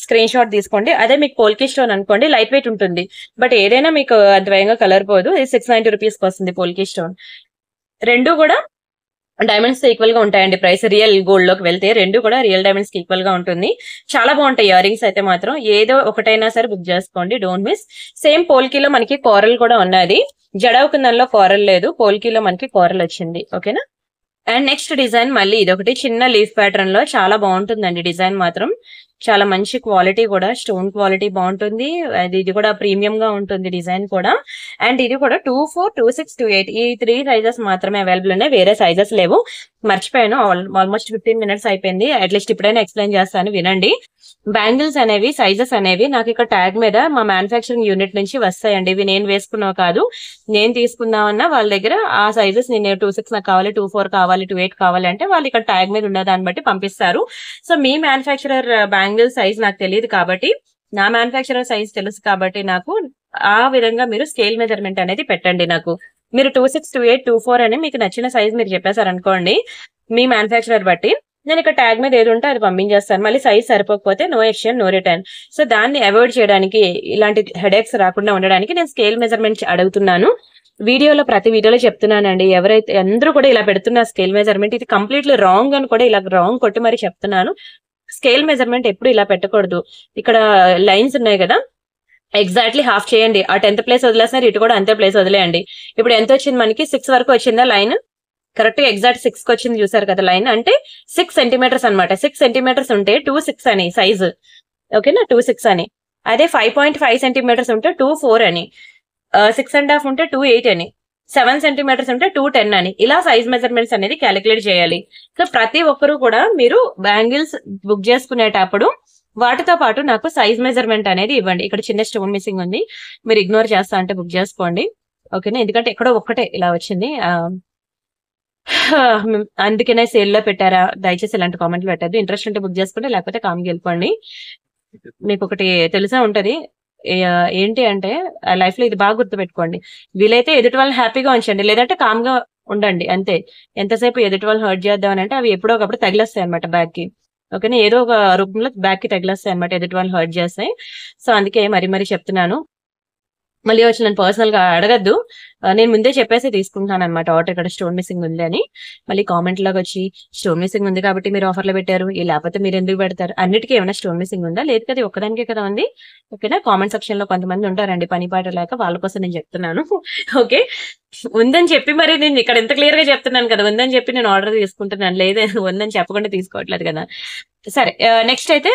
స్క్రీన్ షాట్ తీసుకోండి. అదే మీకు పోల్కి స్టోన్ అనుకోండి, లైట్ వెయిట్ ఉంటుంది, బట్ ఏదైనా మీకు అంత వేగంగా కలర్ పోదు. ఇది 690 రూపీస్కి వస్తుంది పోల్కి స్టోన్. రెండు కూడా డైమండ్స్ ఈక్వల్ గా ఉంటాయండి ప్రైస్. రియల్ గోల్డ్ లోకి వెళ్తే రెండు కూడా రియల్ డైమండ్స్ కి ఈక్వల్ గా ఉంటుంది. చాలా బాగుంటాయి ఇయర్ రింగ్స్ అయితే మాత్రం. ఏదో ఒకటైనా సరే బుక్ చేసుకోండి, డోంట్ మిస్. సేమ్ పోల్కీలో మనకి కోరల్ కూడా ఉన్నది. జడవుకుందంలో కోరల్ లేదు, పోల్కీలో మనకి కోరల్ వచ్చింది. ఓకేనా. అండ్ నెక్స్ట్ డిజైన్ మళ్ళీ ఇదొకటి చిన్న లీఫ్ ప్యాటర్న్ లో చాలా బాగుంటుందండి. డిజైన్ మాత్రం చాలా మంచి క్వాలిటీ కూడా, స్టోన్ క్వాలిటీ బాగుంటుంది. ఇది కూడా ప్రీమియం గా ఉంటుంది డిజైన్ కూడా. అండ్ ఇది కూడా 24, 26, 28 ఈ 3 సైజెస్ మాత్రమే అవైలబుల్ ఉన్నాయి, వేరే సైజెస్ లేవు. మర్చిపోయాను, ఆల్మోస్ట్ 15 మినిట్స్ అయిపోయింది. అట్లీస్ట్ ఇప్పుడైనా ఎక్స్ప్లెయిన్ చేస్తాను వినండి. బ్యాంగిల్స్ అనేవి సైజెస్ అనేవి నాకు ఇక్కడ ట్యాగ్ మీద మా మ్యానుఫ్యాక్చరింగ్ యూనిట్ నుంచి వస్తాయండి. ఇవి నేను వేసుకున్నావు కాదు, నేను తీసుకుందామన్నా వాళ్ళ దగ్గర ఆ సైజెస్ నేను 26 నాకు కావాలి, 24 కావాలి, 28 కావాలి అంటే వాళ్ళు ఇక్కడ ట్యాగ్ మీద ఉన్న దాన్ని బట్టి పంపిస్తారు. సో మీ మ్యానుఫ్యాక్చరర్ బ్యాంగిల్ సైజ్ నాకు తెలియదు కాబట్టి, నా మ్యానుఫ్యాక్చరర్ సైజ్ తెలుసు కాబట్టి నాకు ఆ విధంగా మీరు స్కేల్ మెజర్మెంట్ అనేది పెట్టండి. నాకు మీరు 26, 28, 24 అని మీకు నచ్చిన సైజ్ మీరు చెప్పేశారనుకోండి, మీ మ్యానుఫ్యాక్చరర్ బట్టి నేను ఇక్కడ ట్యాగ్ మీద ఏది ఉంటే అది పంపించేస్తాను. మళ్ళీ సైజ్ సరిపోకపోతే no exchange, no return. So దాన్ని అవాయిడ్ చేయడానికి, ఇలాంటి హెడేక్స్ రాకుండా ఉండడానికి నేను స్కేల్ మెజర్మెంట్ అడుగుతున్నాను. ప్రతి వీడియోలో చెప్తున్నానండి. ఎవరైతే అందరూ కూడా ఇలా పెడుతున్న స్కేల్ మెజర్మెంట్ ఇది కంప్లీట్లీ రాంగ్ అని కూడా ఇలా రాంగ్ కొట్టి మరి చెప్తున్నాను. స్కేల్ మెజర్మెంట్ ఎప్పుడు ఇలా పెట్టకూడదు. ఇక్కడ లైన్స్ ఉన్నాయి కదా, ఎగ్జాక్ట్లీ హాఫ్ చేయండి. ఆ 10th ప్లేస్ వదిలేసినారు, ఇటు కూడా అంతే ప్లేస్ వదిలేయండి. ఇప్పుడు ఎంత వచ్చింది మనకి? 6 వరకు వచ్చిందా లైన్? కరెక్ట్ ఎగ్జాక్ట్ 6 కి వచ్చింది, చూసారు కదా లైన్. అంటే 6 సెంటీమీటర్స్ అనమాట. 6 సెంటీమీటర్స్ ఉంటే 26 అని సైజ్. ఓకేనా, 26 అని. అదే 5.5 సెంటీమీటర్స్ ఉంటే 24 అని, 6.5 ఉంటే 28 అని, 7 సెంటీమీటర్స్ ఉంటే 210 అని. ఇలా సైజ్ మెజర్మెంట్స్ అనేది క్యాలిక్యులేట్ చేయాలి. సో ప్రతి ఒక్కరు కూడా మీరు బ్యాంగిల్స్ బుక్ చేసుకునేటప్పుడు వాటితో పాటు నాకు సైజ్ మెజర్మెంట్ అనేది ఇవ్వండి. ఇక్కడ చిన్న స్టోన్ మిస్సింగ్ ఉంది, మీరు ఇగ్నోర్ చేస్తా అంటే బుక్ చేసుకోండి. ఓకేనా, ఎందుకంటే ఎక్కడో ఒక్కటే ఇలా వచ్చింది, అందుకనే సేల్ లో పెట్టారా? దయచేసి ఇలాంటి కామెంట్లు పెట్టద్దు. ఇంట్రెస్ట్ ఉంటే బుక్ చేసుకోండి, లేకపోతే కామ్కి వెళ్ళిపోండి. మీకు ఒకటి తెలిసే ఉంటది ఏంటి అంటే, లైఫ్ లో ఇది బాగా గుర్తుపెట్టుకోండి. వీలైతే ఎదుటి వాళ్ళని హ్యాపీగా ఉంచండి, లేదంటే కామ్ గా ఉండండి అంతే. ఎంతసేపు ఎదుటి వాళ్ళని హర్ట్ చేద్దాం అని అంటే అవి ఎప్పుడో ఒకప్పుడు తగిలేస్తాయి అనమాట బ్యాక్ కి. ఓకేనా, ఏదో ఒక రూపంలో బ్యాక్ కి తగిలేస్తాయి అనమాట, ఎదుటి వాళ్ళని హర్ట్ చేస్తాయి. సో అందుకే మరి చెప్తున్నాను. మళ్ళీ వచ్చి నన్ను పర్సనల్ గా అడగద్దు, నేను ముందే చెప్పేసి తీసుకుంటున్నాను అనమాట ఆర్డర్ ఇక్కడ స్టోన్ మిస్సింగ్ ఉంది అని. మళ్ళీ కామెంట్ లాగా వచ్చి స్టోన్ మిస్సింగ్ ఉంది కాబట్టి మీరు ఆఫర్లో పెట్టారు, లేకపోతే మీరు ఎందుకు పెడతారు? అన్నిటికీ ఏమైనా స్టోన్ మిస్సింగ్ ఉందా? లేదు కదా, ఒక్కదానికే కదా ఉంది. ఓకేనా, కామెంట్ సెక్షన్ లో కొంతమంది ఉంటారండి పని పాట లేక, వాళ్ళ కోసం నేను చెప్తున్నాను. ఓకే, ఉందని చెప్పి మరి నేను ఇక్కడ ఎంత క్లియర్ గా చెప్తున్నాను కదా, ఉందని చెప్పి నేను ఆర్డర్ తీసుకుంటున్నాను, లేదే ఉందని చెప్పకుండా తీసుకోవట్లేదు కదా. సరే, నెక్స్ట్ అయితే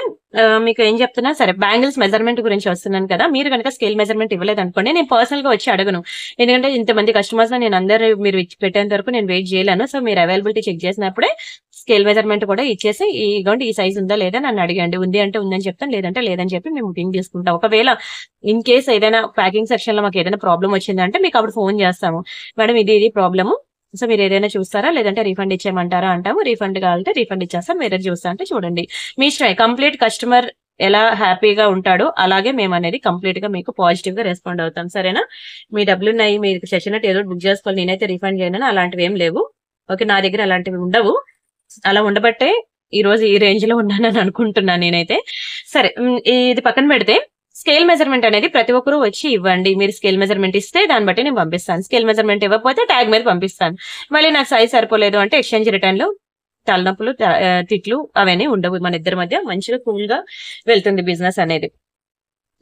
మీకు ఏం చెప్తున్నా, సరే బ్యాంగిల్స్ మెజర్మెంట్ గురించి వస్తున్నాను కదా. మీరు కనుక స్కేల్ మెజర్మెంట్ ఇవ్వలేదు అనుకోండి, నేను పర్సనల్ గా వచ్చి అడగను. ఎందుకంటే ఇంతమంది కస్టమర్స్ నేను అందరూ మీరు పెట్టేంత వరకు నేను వెయిట్ చేయలేను. సో మీరు అవైలబిలిటీ చెక్ చేసినప్పుడే స్కేల్ మెజర్మెంట్ కూడా ఇచ్చేసి, ఈ సైజ్ ఉందా లేదా నన్ను అడిగండి. ఉంది అంటే ఉందని చెప్తాను, లేదంటే లేదని చెప్పి మేము బుకింగ్ తీసుకుంటాం. ఒకవేళ ఇన్ కేస్ ఏదైనా ప్యాకింగ్ సెక్షన్ లో మాకు ఏదైనా ప్రాబ్లం వచ్చిందంటే మీకు అప్పుడు ఫోన్ చేస్తాము, మేడం ఇది ప్రాబ్లము, సో మీరు ఏదైనా చూస్తారా లేదంటే రీఫండ్ ఇచ్చేయమంటారా అంటాము. రీఫండ్ కావాలంటే రీఫండ్ ఇచ్చేస్తాం, వేరే చూస్తా అంటే చూడండి మీ ఇష్టం. కంప్లీట్ కస్టమర్ ఎలా హ్యాపీగా ఉంటాడో అలాగే మేము అనేది కంప్లీట్ గా మీకు పాజిటివ్ గా రెస్పాండ్ అవుతాం. సరేనా, మీ డబ్బులు ఉన్నాయి, మీకు చచ్చినట్టు ఏదో బుక్ చేసుకోవాలి, నేనైతే రీఫండ్ చేయను, అలాంటివి ఏం లేవు. ఓకే, నా దగ్గర అలాంటివి ఉండవు. అలా ఉండబట్టే ఈ రోజు ఈ రేంజ్ లో ఉన్నానని అనుకుంటున్నాను నేనైతే. సరే, ఇది పక్కన పెడితే స్కేల్ మెజర్మెంట్ అనేది ప్రతి ఒక్కరూ వచ్చి ఇవ్వండి. మీరు స్కేల్ మెజర్మెంట్ ఇస్తే దాన్ని బట్టి నేను పంపిస్తాను. స్కేల్ మెజర్మెంట్ ఇవ్వకపోతే ట్యాగ్ మీద పంపిస్తాను. మళ్ళీ నాకు సైజ్ సరిపోలేదు అంటే ఎక్స్చేంజ్ రిటర్న్ లో తలనొప్పులు తిట్లు అవన్నీ ఉండవు. మన ఇద్దరి మధ్య మంచిగా కూల్ గా వెళ్తుంది బిజినెస్ అనేది.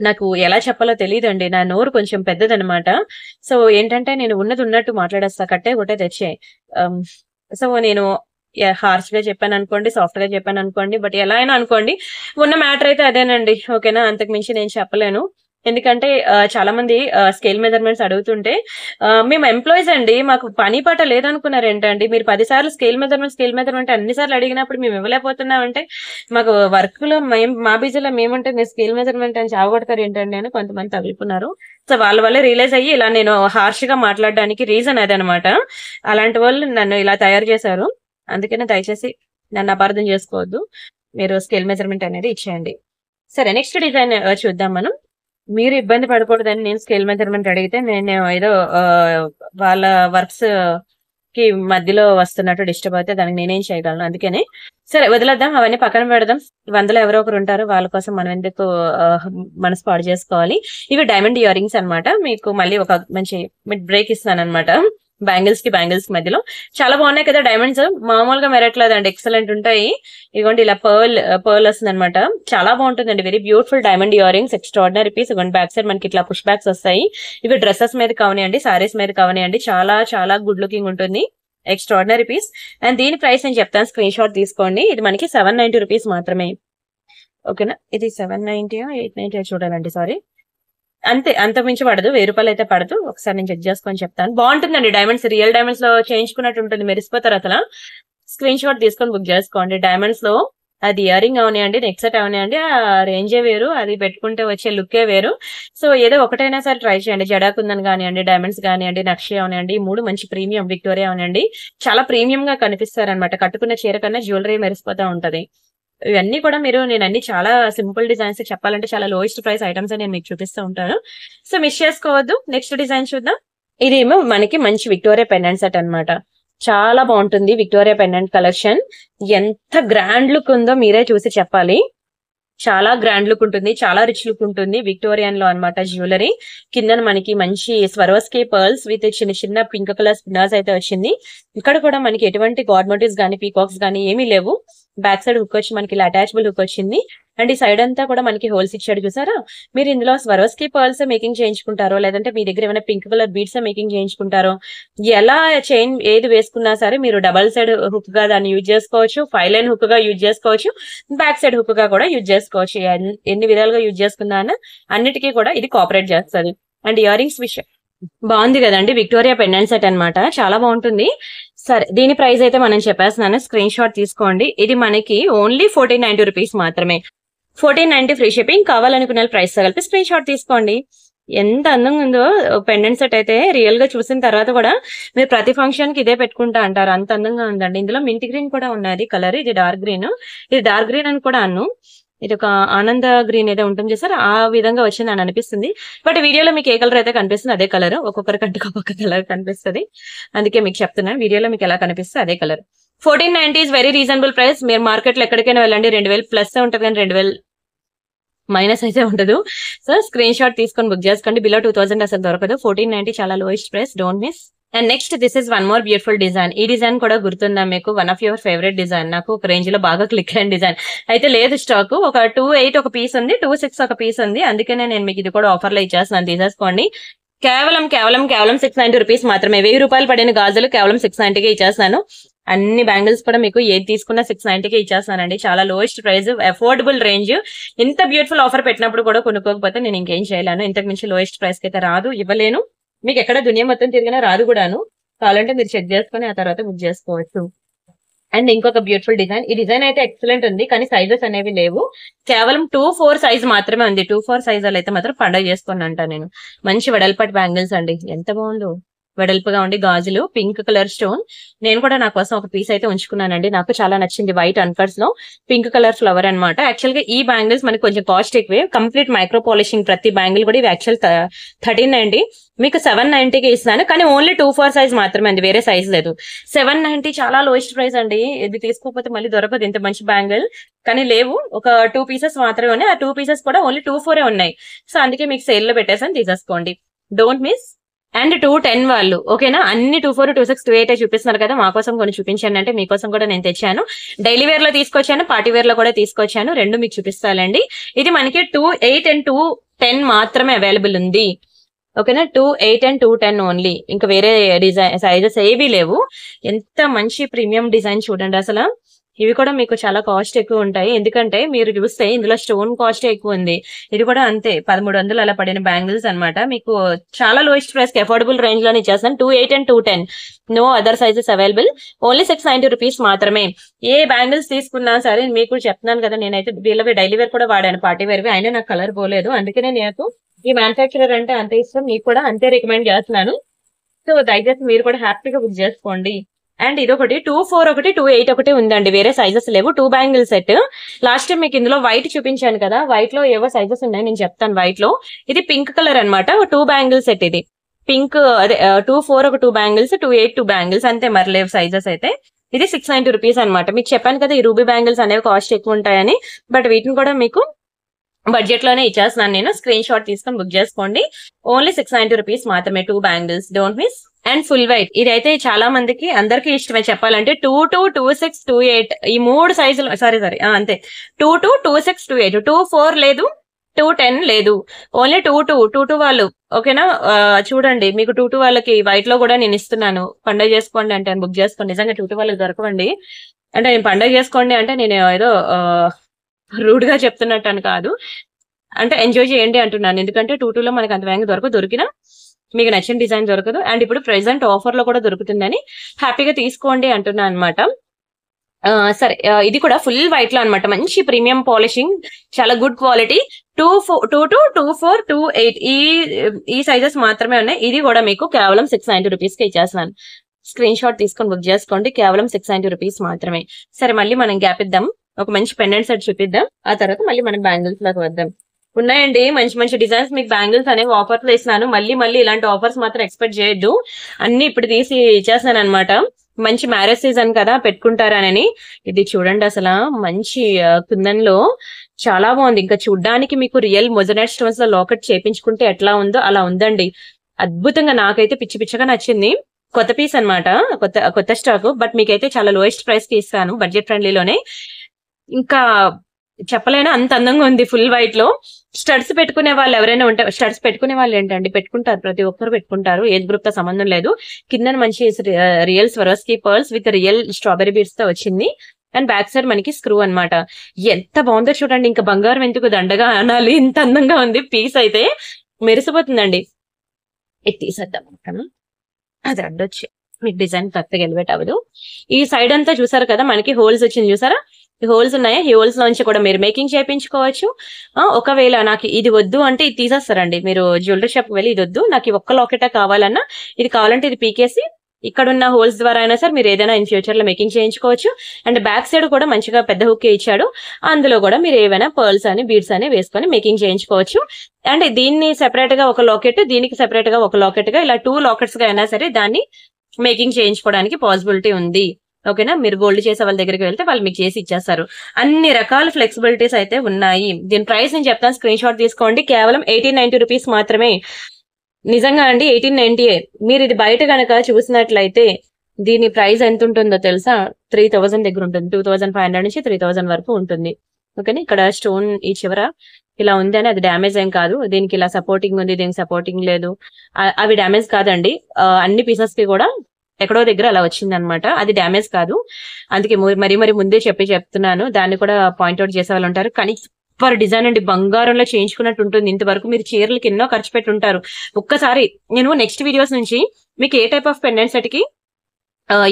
నాకు ఎలా చెప్పాలో తెలియదండి, నా నోరు కొంచెం పెద్దదనమాట. సో ఏంటంటే నేను ఉన్నది ఉన్నట్టు మాట్లాడేస్తా, కట్టే కొట్టే తెచ్చే. సో నేను హార్ష్ గా చెప్పాను అనుకోండి, సాఫ్ట్ గా చెప్పాను అనుకోండి, బట్ ఎలా అయినా అనుకోండి, ఉన్న మ్యాటర్ అయితే అదేనండి. ఓకేనా, అంతకు మించి నేను చెప్పలేను. ఎందుకంటే చాలా మంది స్కేల్ మెజర్మెంట్స్ అడుగుతుంటే, మేము ఎంప్లాయీస్ అండి, మాకు పని పాట లేదనుకున్నారు ఏంటండి, మీరు 10 సార్లు స్కేల్ మెజర్మెంట్ అన్నిసార్లు అడిగినప్పుడు మేము ఇవ్వలేకపోతున్నామంటే, మాకు వర్క్ లో మా బిజీలో మేముంటే మీరు స్కేల్ మెజర్మెంట్ అని చావగొడతారు ఏంటండి అని కొంతమంది తగులుకున్నారు. సో వాళ్ళ వల్లే రియలైజ్ అయ్యి ఇలా నేను హార్ష్ గా మాట్లాడడానికి రీజన్ అదనమాట. అలాంటి వాళ్ళు నన్ను ఇలా తయారు చేశారు. అందుకనే దయచేసి నన్ను అపార్థం చేసుకోవద్దు, మీరు స్కేల్ మెజర్మెంట్ అనేది ఇచ్చేయండి. సరే, నెక్స్ట్ డిజైన్ చూద్దాం మనం. మీరు ఇబ్బంది పడకూడదని నేను స్కేల్ మెజర్మెంట్ అడిగితే నేను ఏదో వాళ్ళ వర్క్స్ కి మధ్యలో వస్తున్నట్టు డిస్టర్బ్ అయితే దానికి నేనేం చేయగలను. అందుకని సరే వదిలేద్దాం, అవన్నీ పక్కన పెడదాం. 100లో ఎవరో ఒకరు ఉంటారు, వాళ్ళ కోసం మనం ఎందుకు మనసు పాడు చేసుకోవాలి. ఇవి డైమండ్ ఇయర్ రింగ్స్ అనమాట. మీకు మళ్ళీ ఒక మంచి బ్రేక్ ఇస్తాను అనమాట. బ్యాంగిల్స్ కి మధ్యలో చాలా బాగున్నాయి కదా డైమండ్స్. మామూలుగా మెరట్లేదండి, ఎక్సలెంట్ ఉంటాయి. ఇదిగోండి ఇలా పర్ల్ వస్తుంది అనమాట. చాలా బాగుంటుందండి. Very beautiful diamond ear rings, extraordinary piece. ఇదిగోండి బ్యాక్ సైడ్ మనకి ఇట్లా పుష్ బ్యాక్స్ వస్తాయి. ఇవి డ్రెస్సెస్ మీద కావనియండి, సారీస్ మీద కావనియండి, చాలా చాలా గుడ్ లుకింగ్ ఉంటుంది. Extraordinary piece. అండ్ దీని ప్రైస్ నేను చెప్తాను, స్క్రీన్ షాట్ తీసుకోండి. ఇది మనకి 790 రూపీస్ మాత్రమే. ఓకేనా, ఇది 790 890 చూడాలండి, సారీ. అంతే, అంత మించి పడదు, 1000 రూపాయలు అయితే పడదు. ఒకసారి నేను చెక్ చేసుకొని చెప్తాను. బాగుంటుందండి డైమండ్స్, రియల్ డైమండ్స్ లో చేయించుకున్నట్టు ఉంటుంది, మెరిసిపోతారు అసలు. స్క్రీన్ షాట్ తీసుకొని బుక్ చేసుకోండి. డైమండ్స్ లో అది ఇయర్ రింగ్ అవనియండి, నెక్ సెట్ అవనియండి, ఆ రేంజే వేరు, అది పెట్టుకుంటే వచ్చే లుక్కే వేరు. సో ఏదో ఒకటైనా సరే ట్రై చేయండి. జడాకుందని కానివ్వండి, డైమండ్స్ కానివ్వండి, నక్షి అవనియండి, ఈ 3 మంచి ప్రీమియం, విక్టోరియా అవనియండి, చాలా ప్రీమియం గా కనిపిస్తారనమాట. కట్టుకున్న చీర కన్నా జ్యువెలరీ మెరిసిపోతా ఉంటది. ఇవన్నీ కూడా నేను అన్ని చాలా సింపుల్ డిజైన్స్, చెప్పాలంటే చాలా లోయెస్ట్ ప్రైస్ ఐటమ్స్ నేను మీకు చూపిస్తూ ఉంటాను. సో మిస్ చేసుకోవద్దు. నెక్స్ట్ డిజైన్ చూద్దాం. ఇదేమో మనకి మంచి విక్టోరియా పెండెంట్ సెట్ అన్నమాట. చాలా బాగుంటుంది విక్టోరియా పెండెంట్ కలెక్షన్. ఎంత గ్రాండ్ లుక్ ఉందో మీరే చూసి చెప్పాలి. చాలా గ్రాండ్ లుక్ ఉంటుంది, చాలా రిచ్ లుక్ ఉంటుంది. విక్టోరియన్ లో అన్నమాట జ్యువెలరీ. కింద మనకి మంచి స్వరోస్కి పర్ల్స్ విత్ చిన్న చిన్న పింక్ కలర్ స్పిన్నర్స్ అయితే వచ్చింది. ఇక్కడ కూడా మనకి ఎటువంటి గాడ్ మోటివ్స్ గానీ, పీకాక్స్ గానీ ఏమీ లేవు. బ్యాక్ సైడ్ హుక్ వచ్చి మనకి ఇలా అటాచబుల్ హుక్ వచ్చింది. అండ్ ఈ సైడ్ అంతా కూడా మనకి హోల్స్ ఇచ్చాడు చూసారా. మీరు ఇందులో స్వరోస్కి పర్ల్స్ మేకింగ్ చేయించుకుంటారో, లేదంటే మీ దగ్గర ఏమైనా పింక్ కలర్ బీడ్స్ మేకింగ్ చేయించుకుంటారో, ఎలా చైన్ ఏది వేసుకున్నా సరే మీరు డబల్ సైడ్ హుక్ గా దాన్ని యూజ్ చేసుకోవచ్చు, 5 లైన్ హుక్ గా యూజ్ చేసుకోవచ్చు, బ్యాక్ సైడ్ హుక్ గా కూడా యూజ్ చేసుకోవచ్చు. ఎన్ని విధాలుగా యూజ్ చేసుకున్నా అన్నిటికీ కూడా ఇది కోఆపరేట్ చేస్తుంది. అండ్ ఇయర్ రింగ్స్ విషయం బాగుంది కదండి. విక్టోరియా పెండెంట్ సెట్ అన్నమాట, చాలా బాగుంటుంది. సరే, దీని ప్రైస్ అయితే మనం చెప్పేస్తున్నాను, స్క్రీన్ షాట్ తీసుకోండి. ఇది మనకి ఓన్లీ 1490 రూపీస్ మాత్రమే. 1490 ఫ్రీ షిప్పింగ్. కావాలనుకున్న ప్రైస్ కలిపి స్క్రీన్ షాట్ తీసుకోండి. ఎంత అందంగా ఉందో పెండెంట్ సెట్ అయితే, రియల్ గా చూసిన తర్వాత కూడా మీరు ప్రతి ఫంక్షన్ కి ఇదే పెట్టుకుంటా అంటారు, అంత అందంగా ఉందండి. ఇందులో మింట్ గ్రీన్ కూడా ఉన్నది కలర్, ఇది డార్క్ గ్రీన్. ఇది డార్క్ గ్రీన్ అని కూడా అన్ను, ఇది ఒక ఆనంద గ్రీన్ ఏదో ఉంటుంది చేస్తారు, ఆ విధంగా వచ్చింది అని అనిపిస్తుంది. బట్ వీడియోలో మీకు ఏ కలర్ అయితే కనిపిస్తుంది అదే కలర్, ఒక్కొక్కరి కంటే ఒక్కొక్క కలర్ కనిపిస్తుంది, అందుకే మీకు చెప్తున్నాను. వీడియోలో మీకు ఎలా కనిపిస్తే అదే colour. 1490 is very reasonable price. మీరు మార్కెట్ లో ఎక్కడికైనా వెళ్ళండి, 2000 ప్లస్ ఉంటుంది కానీ 2000 మైనస్ అయితే ఉండదు. సో స్క్రీన్ షాట్ తీసుకొని బుక్ చేసుకోండి. బిలో 2000 అసలు దొరకదు. 1490 చాలా lowest price, don't miss. And next this is one more beautiful design. ఈ డిజైన్ కూడా గుర్తుందా మీకు? One of your favourite design. నాకు ఒక రేంజ్ లో బాగా క్లిక్ అయిన డిజైన్ అయితే లేదు స్టాక్. ఒక 28 ఒక పీస్ ఉంది, 26 ఒక పీస్ ఉంది. అందుకనే నేను మీకు ఇది కూడా ఆఫర్ లో ఇచ్చేస్తున్నాను, తీసేసుకోండి. కేవలం 690 రూపీస్ మాత్రమే. 1000 రూపాయలు పడిన గాజులు కేవలం 690కే ఇచ్చేస్తాను. అన్ని బ్యాంగిల్స్ కూడా మీకు ఏది తీసుకున్నా 690కే ఇచ్చేస్తానండి. చాలా లోయెస్ట్ ప్రైస్, అఫోర్డబుల్ రేంజ్. ఇంత బ్యూటిఫుల్ ఆఫర్ పెట్టినప్పుడు కూడా కొనుక్కోకపోతే నేను ఇంకేం చేయలేను. ఇంతకు మించి లోయెస్ట్ ప్రైస్ కి అయితే రాదు, ఇవ్వలేను. మీకు ఎక్కడ దునియా మొత్తం తిరిగినా రాదు కూడాను. కావాలంటే మీరు చెక్ చేసుకుని ఆ తర్వాత బుక్ చేసుకోవచ్చు. అండ్ ఇంకొక బ్యూటిఫుల్ డిజైన్. ఈ డిజైన్ అయితే ఎక్సలెంట్ ఉంది, కానీ సైజెస్ అనేవి లేవు. కేవలం 2-4 సైజ్ మాత్రమే ఉంది. 2-4 సైజ్ అయితే మాత్రం పండగ చేసుకుని అంటా నేను. మంచి వెడల్పాటి బ్యాంగిల్స్ అండి, ఎంత బాగుందో. వెడల్పుగా ఉండి గాజులు, పింక్ కలర్ స్టోన్. నేను కూడా నా కోసం ఒక పీస్ అయితే ఉంచుకున్నానండి, నాకు చాలా నచ్చింది. వైట్ అన్కట్స్ లో పింక్ కలర్ ఫ్లవర్ అనమాట. యాక్చువల్ గా ఈ బ్యాంగిల్స్ మనకి కొంచెం కాస్ట్ ఎక్కువే. కంప్లీట్ మైక్రో పాలిషింగ్ ప్రతి బ్యాంగిల్ కూడా. ఇవి యాక్చువల్ 1390, మీకు 790కి ఇస్తున్నాను. కానీ ఓన్లీ 2-4 సైజ్ మాత్రమే అండి, వేరే సైజ్ లేదు. 790 చాలా లోయెస్ట్ ప్రైస్ అండి. ఇది తీసుకోకపోతే మళ్ళీ దొరకదు ఇంత మంచి బ్యాంగిల్. కానీ లేవు, ఒక 2 పీసెస్ మాత్రమే ఉన్నాయి. ఆ 2 పీసెస్ కూడా ఓన్లీ 2-4 ఉన్నాయి. సో అందుకే మీకు సేల్ లో పెట్టేసాను, తీసేసుకోండి, డోంట్ మిస్. అండ్ 210 వాళ్ళు ఓకేనా. అన్ని 24, 26, 28 చూపిస్తున్నారు కదా, మా కోసం కొన్ని చూపించండి అంటే మీకోసం కూడా నేను తెచ్చాను. డైలీ వేర్ లో తీసుకొచ్చాను, పార్టీ వేర్ లో కూడా తీసుకొచ్చాను, రెండు మీకు చూపిస్తానండి. ఇది మనకి 28 and 210 మాత్రమే అవైలబుల్ ఉంది. ఓకేనా, 28 and 210 ఓన్లీ. ఇంకా వేరే డిజైన్ సైజెస్ ఏవీ లేవు. ఎంత మంచి ప్రీమియం డిజైన్ చూడండి అసలు. ఇవి కూడా మీకు చాలా కాస్ట్ ఎక్కువ ఉంటాయి, ఎందుకంటే మీరు చూస్తే ఇందులో స్టోన్ కాస్ట్ ఎక్కువ ఉంది. ఇది కూడా అంతే, 1300 అలా పడిన బ్యాంగిల్స్ అనమాట. మీకు చాలా లోయెస్ట్ ప్రైస్ కి అఫోర్డబుల్ రేంజ్ లోనే ఇచ్చేస్తాను. 28 and 210, no other sizes available, only 690 rupees మాత్రమే. ఏ బ్యాంగిల్స్ తీసుకున్నా సరే మీకు చెప్తున్నాను కదా, నేనైతే వీళ్ళవి డైలీ వేర్ కూడా వాడాను, పార్టీ వేర్వి, అయినా నాకు కలర్ పోలేదు. అందుకనే నాకు ఈ మ్యానుఫ్యాక్చరర్ అంటే అంత ఇష్టం, మీకు కూడా అంతే రికమెండ్ చేస్తున్నాను. సో దయచేసి మీరు కూడా హ్యాపీగా బుక్ చేసుకోండి. అండ్ ఇదొకటి 24 ఒకటి 28 ఒకటి ఉందండి, వేరే సైజెస్ లేవు. 2 బ్యాంగిల్ సెట్. లాస్ట్ టైం మీకు ఇందులో వైట్ చూపించాను కదా, వైట్ లో ఏవో సైజెస్ ఉన్నాయి, నేను చెప్తాను. వైట్ లో ఇది పింక్ కలర్ అనమాట, 2 బ్యాంగిల్ సెట్. ఇది పింక్, అదే 24 ఒక 2 బ్యాంగిల్స్, 28 2 బ్యాంగిల్స్, అంతే, మరి లేవు సైజెస్ అయితే. ఇది 690 రూపీస్ అనమాట. మీకు చెప్పాను కదా ఈ రూబీ బ్యాంగిల్స్ అనేవి కాస్ట్ ఎక్కువ ఉంటాయని, బట్ వీటిని కూడా మీకు బడ్జెట్ లోనే ఇచ్చేస్తున్నాను నేను. స్క్రీన్ షాట్ తీసుకొని బుక్ చేసుకోండి, ఓన్లీ 690 రూపీస్ మాత్రమే. 2 bangles, don't miss. And full white. ఇదైతే చాలా మందికి అందరికి ఇష్టమే చెప్పాలంటే. 22, 26, 28 ఈ 3 సైజులు. సారీ అంతే. 22, 26, 28. 24 లేదు, 210 లేదు. ఓన్లీ 22 వాళ్ళు. ఓకేనా? చూడండి, మీకు 22 వాళ్ళకి వైట్ లో కూడా నేను ఇస్తున్నాను. పండగ చేసుకోండి అంటే బుక్ చేసుకోండి. నిజంగా 22 వాళ్ళకి దొరకవండి. అంటే నేను పండగ చేసుకోండి అంటే నేను ఏదో రూడ్ గా చెప్తున్నట్టు అని కాదు, అంటే ఎంజాయ్ చేయండి అంటున్నాను. ఎందుకంటే 22 లో మనకి అంత వేగంగా దొరికినా మీకు నచ్చిన డిజైన్ దొరకదు. అండ్ ఇప్పుడు ప్రెసెంట్ ఆఫర్ లో కూడా దొరుకుతుందని హ్యాపీగా తీసుకోండి అంటున్నా అనమాట. సరే, ఇది కూడా ఫుల్ వైట్ లో అనమాట. మంచి ప్రీమియం పాలిషింగ్, చాలా గుడ్ క్వాలిటీ. 22, 24, 28 ఈ సైజెస్ మాత్రమే ఉన్నాయి. ఇది కూడా మీకు కేవలం 690 రూపీస్ కి ఇచ్చేస్తున్నాను. స్క్రీన్ షాట్ తీసుకొని బుక్ చేసుకోండి. కేవలం 690 రూపీస్ మాత్రమే. సరే, మళ్ళీ మనం గ్యాప్ ఇద్దాం. ఒక మంచి పెండెంట్ సెట్ చూపిద్దాం. ఆ తర్వాత మళ్ళీ మనం బ్యాంగిల్స్ లోకి వద్దాం. ఉన్నాయండి మంచి మంచి డిజైన్స్. మీకు బ్యాంగిల్స్ అనేవి ఆఫర్స్ లో ఇస్తున్నాను. మళ్ళీ ఇలాంటి ఆఫర్స్ మాత్రం ఎక్స్పెక్ట్ చేయొద్దు. అన్ని ఇప్పుడు తీసి ఇచ్చేస్తున్నాను అనమాట. మంచి మ్యారేజ్ సీజన్ కదా, పెట్టుకుంటారనని. ఇది చూడండి, అసలు మంచి కుందన్లో చాలా బాగుంది. ఇంకా చూడ్డానికి మీకు రియల్ మొజనైట్ స్టోన్స్ లో లాకెట్ చేపించుకుంటే ఎట్లా ఉందో అలా ఉందండి. అద్భుతంగా, నాకైతే పిచ్చి పిచ్చగా నచ్చింది. కొత్త పీస్ అనమాట, కొత్త స్టాక్. బట్ మీకైతే చాలా లోయెస్ట్ ప్రైస్ కి ఇస్తాను, బడ్జెట్ ఫ్రెండ్లీలోనే. ఇంకా చెప్పలేనా, అంత అందంగా ఉంది ఫుల్ వైట్ లో. స్టడ్స్ పెట్టుకునే వాళ్ళు ఎవరైనా ఉంటే, స్టడ్స్ పెట్టుకునే వాళ్ళు ఏంటండి, పెట్టుకుంటారు, ప్రతి ఒక్కరు పెట్టుకుంటారు, ఏజ్ గ్రూప్ తో సంబంధం లేదు. కింద మంచి real Swarovski pearls with real strawberry beads తో వచ్చింది. అండ్ బ్యాక్ సైడ్ మనకి స్క్రూ అన్నమాట. ఎంత బాగుందో చూడండి. ఇంకా బంగారం ఎందుకు దండగా అనాలి, ఇంత అందంగా ఉంది పీస్. అయితే మెరిసిపోతుందండి. ఇది తీసేద్దాం, అది అడ్డొచ్చి మీకు డిజైన్ కరెక్ట్గా ఎలివేట్ అవ్వదు. ఈ సైడ్ అంతా చూసారు కదా, మనకి హోల్స్ వచ్చింది చూసారా, ఈ హోల్స్ ఉన్నాయి. ఈ హోల్స్ లోంచి కూడా మీరు మేకింగ్ చేయించుకోవచ్చు. ఒకవేళ నాకు ఇది వద్దు అంటే ఇది తీసేస్తారండి. మీరు జ్యువెలరీ షాప్ వెళ్ళి ఇది వద్దు, నాకు ఈ ఒక్క లాకెట్ కావాలన్నా, ఇది కావాలంటే ఇది పీకేసి ఇక్కడ ఉన్న హోల్స్ ద్వారా అయినా సరే మీరు ఏదైనా ఇన్ ఫ్యూచర్ లో మేకింగ్ చేయించుకోవచ్చు. అండ్ బ్యాక్ సైడ్ కూడా మంచిగా పెద్ద హుక్ ఇచ్చాడు. అందులో కూడా మీరు ఏవైనా పర్ల్స్ అని బీడ్స్ అని వేసుకొని మేకింగ్ చేయించుకోవచ్చు. అండ్ దీన్ని సెపరేట్ గా ఒక లాకెట్, దీనికి సెపరేట్ గా ఒక లాకెట్ గా, ఇలా 2 లాకెట్స్ గా అయినా సరే దాన్ని మేకింగ్ చేయించుకోవడానికి పాసిబిలిటీ ఉంది. ఓకేనా? మీరు గోల్డ్ చేసే వాళ్ళ దగ్గరికి వెళ్తే వాళ్ళు మీకు చేసి ఇచ్చేస్తారు. అన్ని రకాల ఫ్లెక్సిబిలిటీస్ అయితే ఉన్నాయి. దీని ప్రైస్ నేను చెప్తాను, స్క్రీన్ షాట్ తీసుకోండి. కేవలం 1890 రూపీస్ మాత్రమే. నిజంగా అండి, 1890. మీరు ఇది బయట కనుక చూసినట్లయితే దీని ప్రైస్ ఎంత ఉంటుందో తెలుసా? 3000 దగ్గర ఉంటుంది. 2500 నుంచి 3000 వరకు ఉంటుంది. ఓకేనా? ఇక్కడ స్టోన్ ఈ చివర ఇలా ఉంది అని అది డ్యామేజ్ ఏం కాదు. దీనికి ఇలా సపోర్టింగ్ ఉంది, దీనికి సపోర్టింగ్ లేదు, అవి డ్యామేజ్ కాదండి. అన్ని పీసెస్ కి కూడా ఎక్కడో దగ్గర అలా వచ్చింది అనమాట, అది డ్యామేజ్ కాదు. అందుకే మరి ముందే చెప్తున్నాను. దాన్ని కూడా పాయింట్అవుట్ చేసే వాళ్ళు ఉంటారు. కానీ సూపర్ డిజైన్ అండి, బంగారంలో చేయించుకున్నట్టు ఉంటుంది. ఇంతవరకు మీరు చీరలకి ఎన్నో ఖర్చు పెట్టి ఉంటారు. ఒక్కసారి నేను నెక్స్ట్ వీడియోస్ నుంచి మీకు ఏ టైప్ ఆఫ్ పెండెంట్ సెట్ కి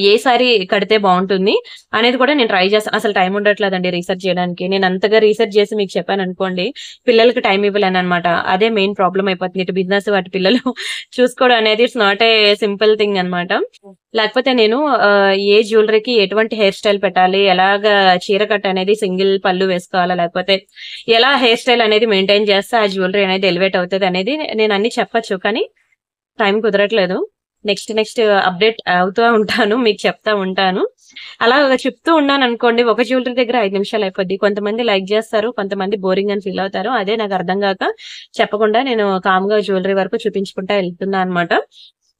ఏ సారీ కడితే బాగుంటుంది అనేది కూడా నేను ట్రై చేస్తాను. అసలు టైం ఉండట్లేదండి రీసెర్చ్ చేయడానికి. నేను అంతగా రీసెర్చ్ చేసి మీకు చెప్పాను అనుకోండి, పిల్లలకి టైం ఇవ్వలేను అనమాట. అదే మెయిన్ ప్రాబ్లం అయిపోతుంది. ఇటు బిజినెస్, వాటి పిల్లలు చూసుకోవడం అనేది it's not a simple thing అనమాట. లేకపోతే నేను ఏ జ్యువెలరీకి ఎటువంటి హెయిర్ స్టైల్ పెట్టాలి, ఎలాగ చీర కట్ అనేది సింగిల్ పళ్ళు వేసుకోవాలా, లేకపోతే ఎలా హెయిర్ స్టైల్ అనేది మెయింటైన్ చేస్తే ఆ జ్యువెలరీ అనేది ఎలివేట్ అవుతుంది అనేది నేను అన్ని చెప్పచ్చు. కానీ టైం కుదరట్లేదు. నెక్స్ట్ అప్డేట్ అవుతూ ఉంటాను, మీకు చెప్తా ఉంటాను. అలా చెప్తూ ఉన్నాను అనుకోండి, ఒక జ్యువెలరీ దగ్గర 5 నిమిషాలు అయిపోద్ది. కొంతమంది లైక్ చేస్తారు, కొంతమంది బోరింగ్ అని ఫీల్ అవుతారు. అదే నాకు అర్థం కాక చెప్పకుండా నేను కామ్గా జ్యువెలరీ వరకు చూపించుకుంటా వెళ్తున్నా అనమాట.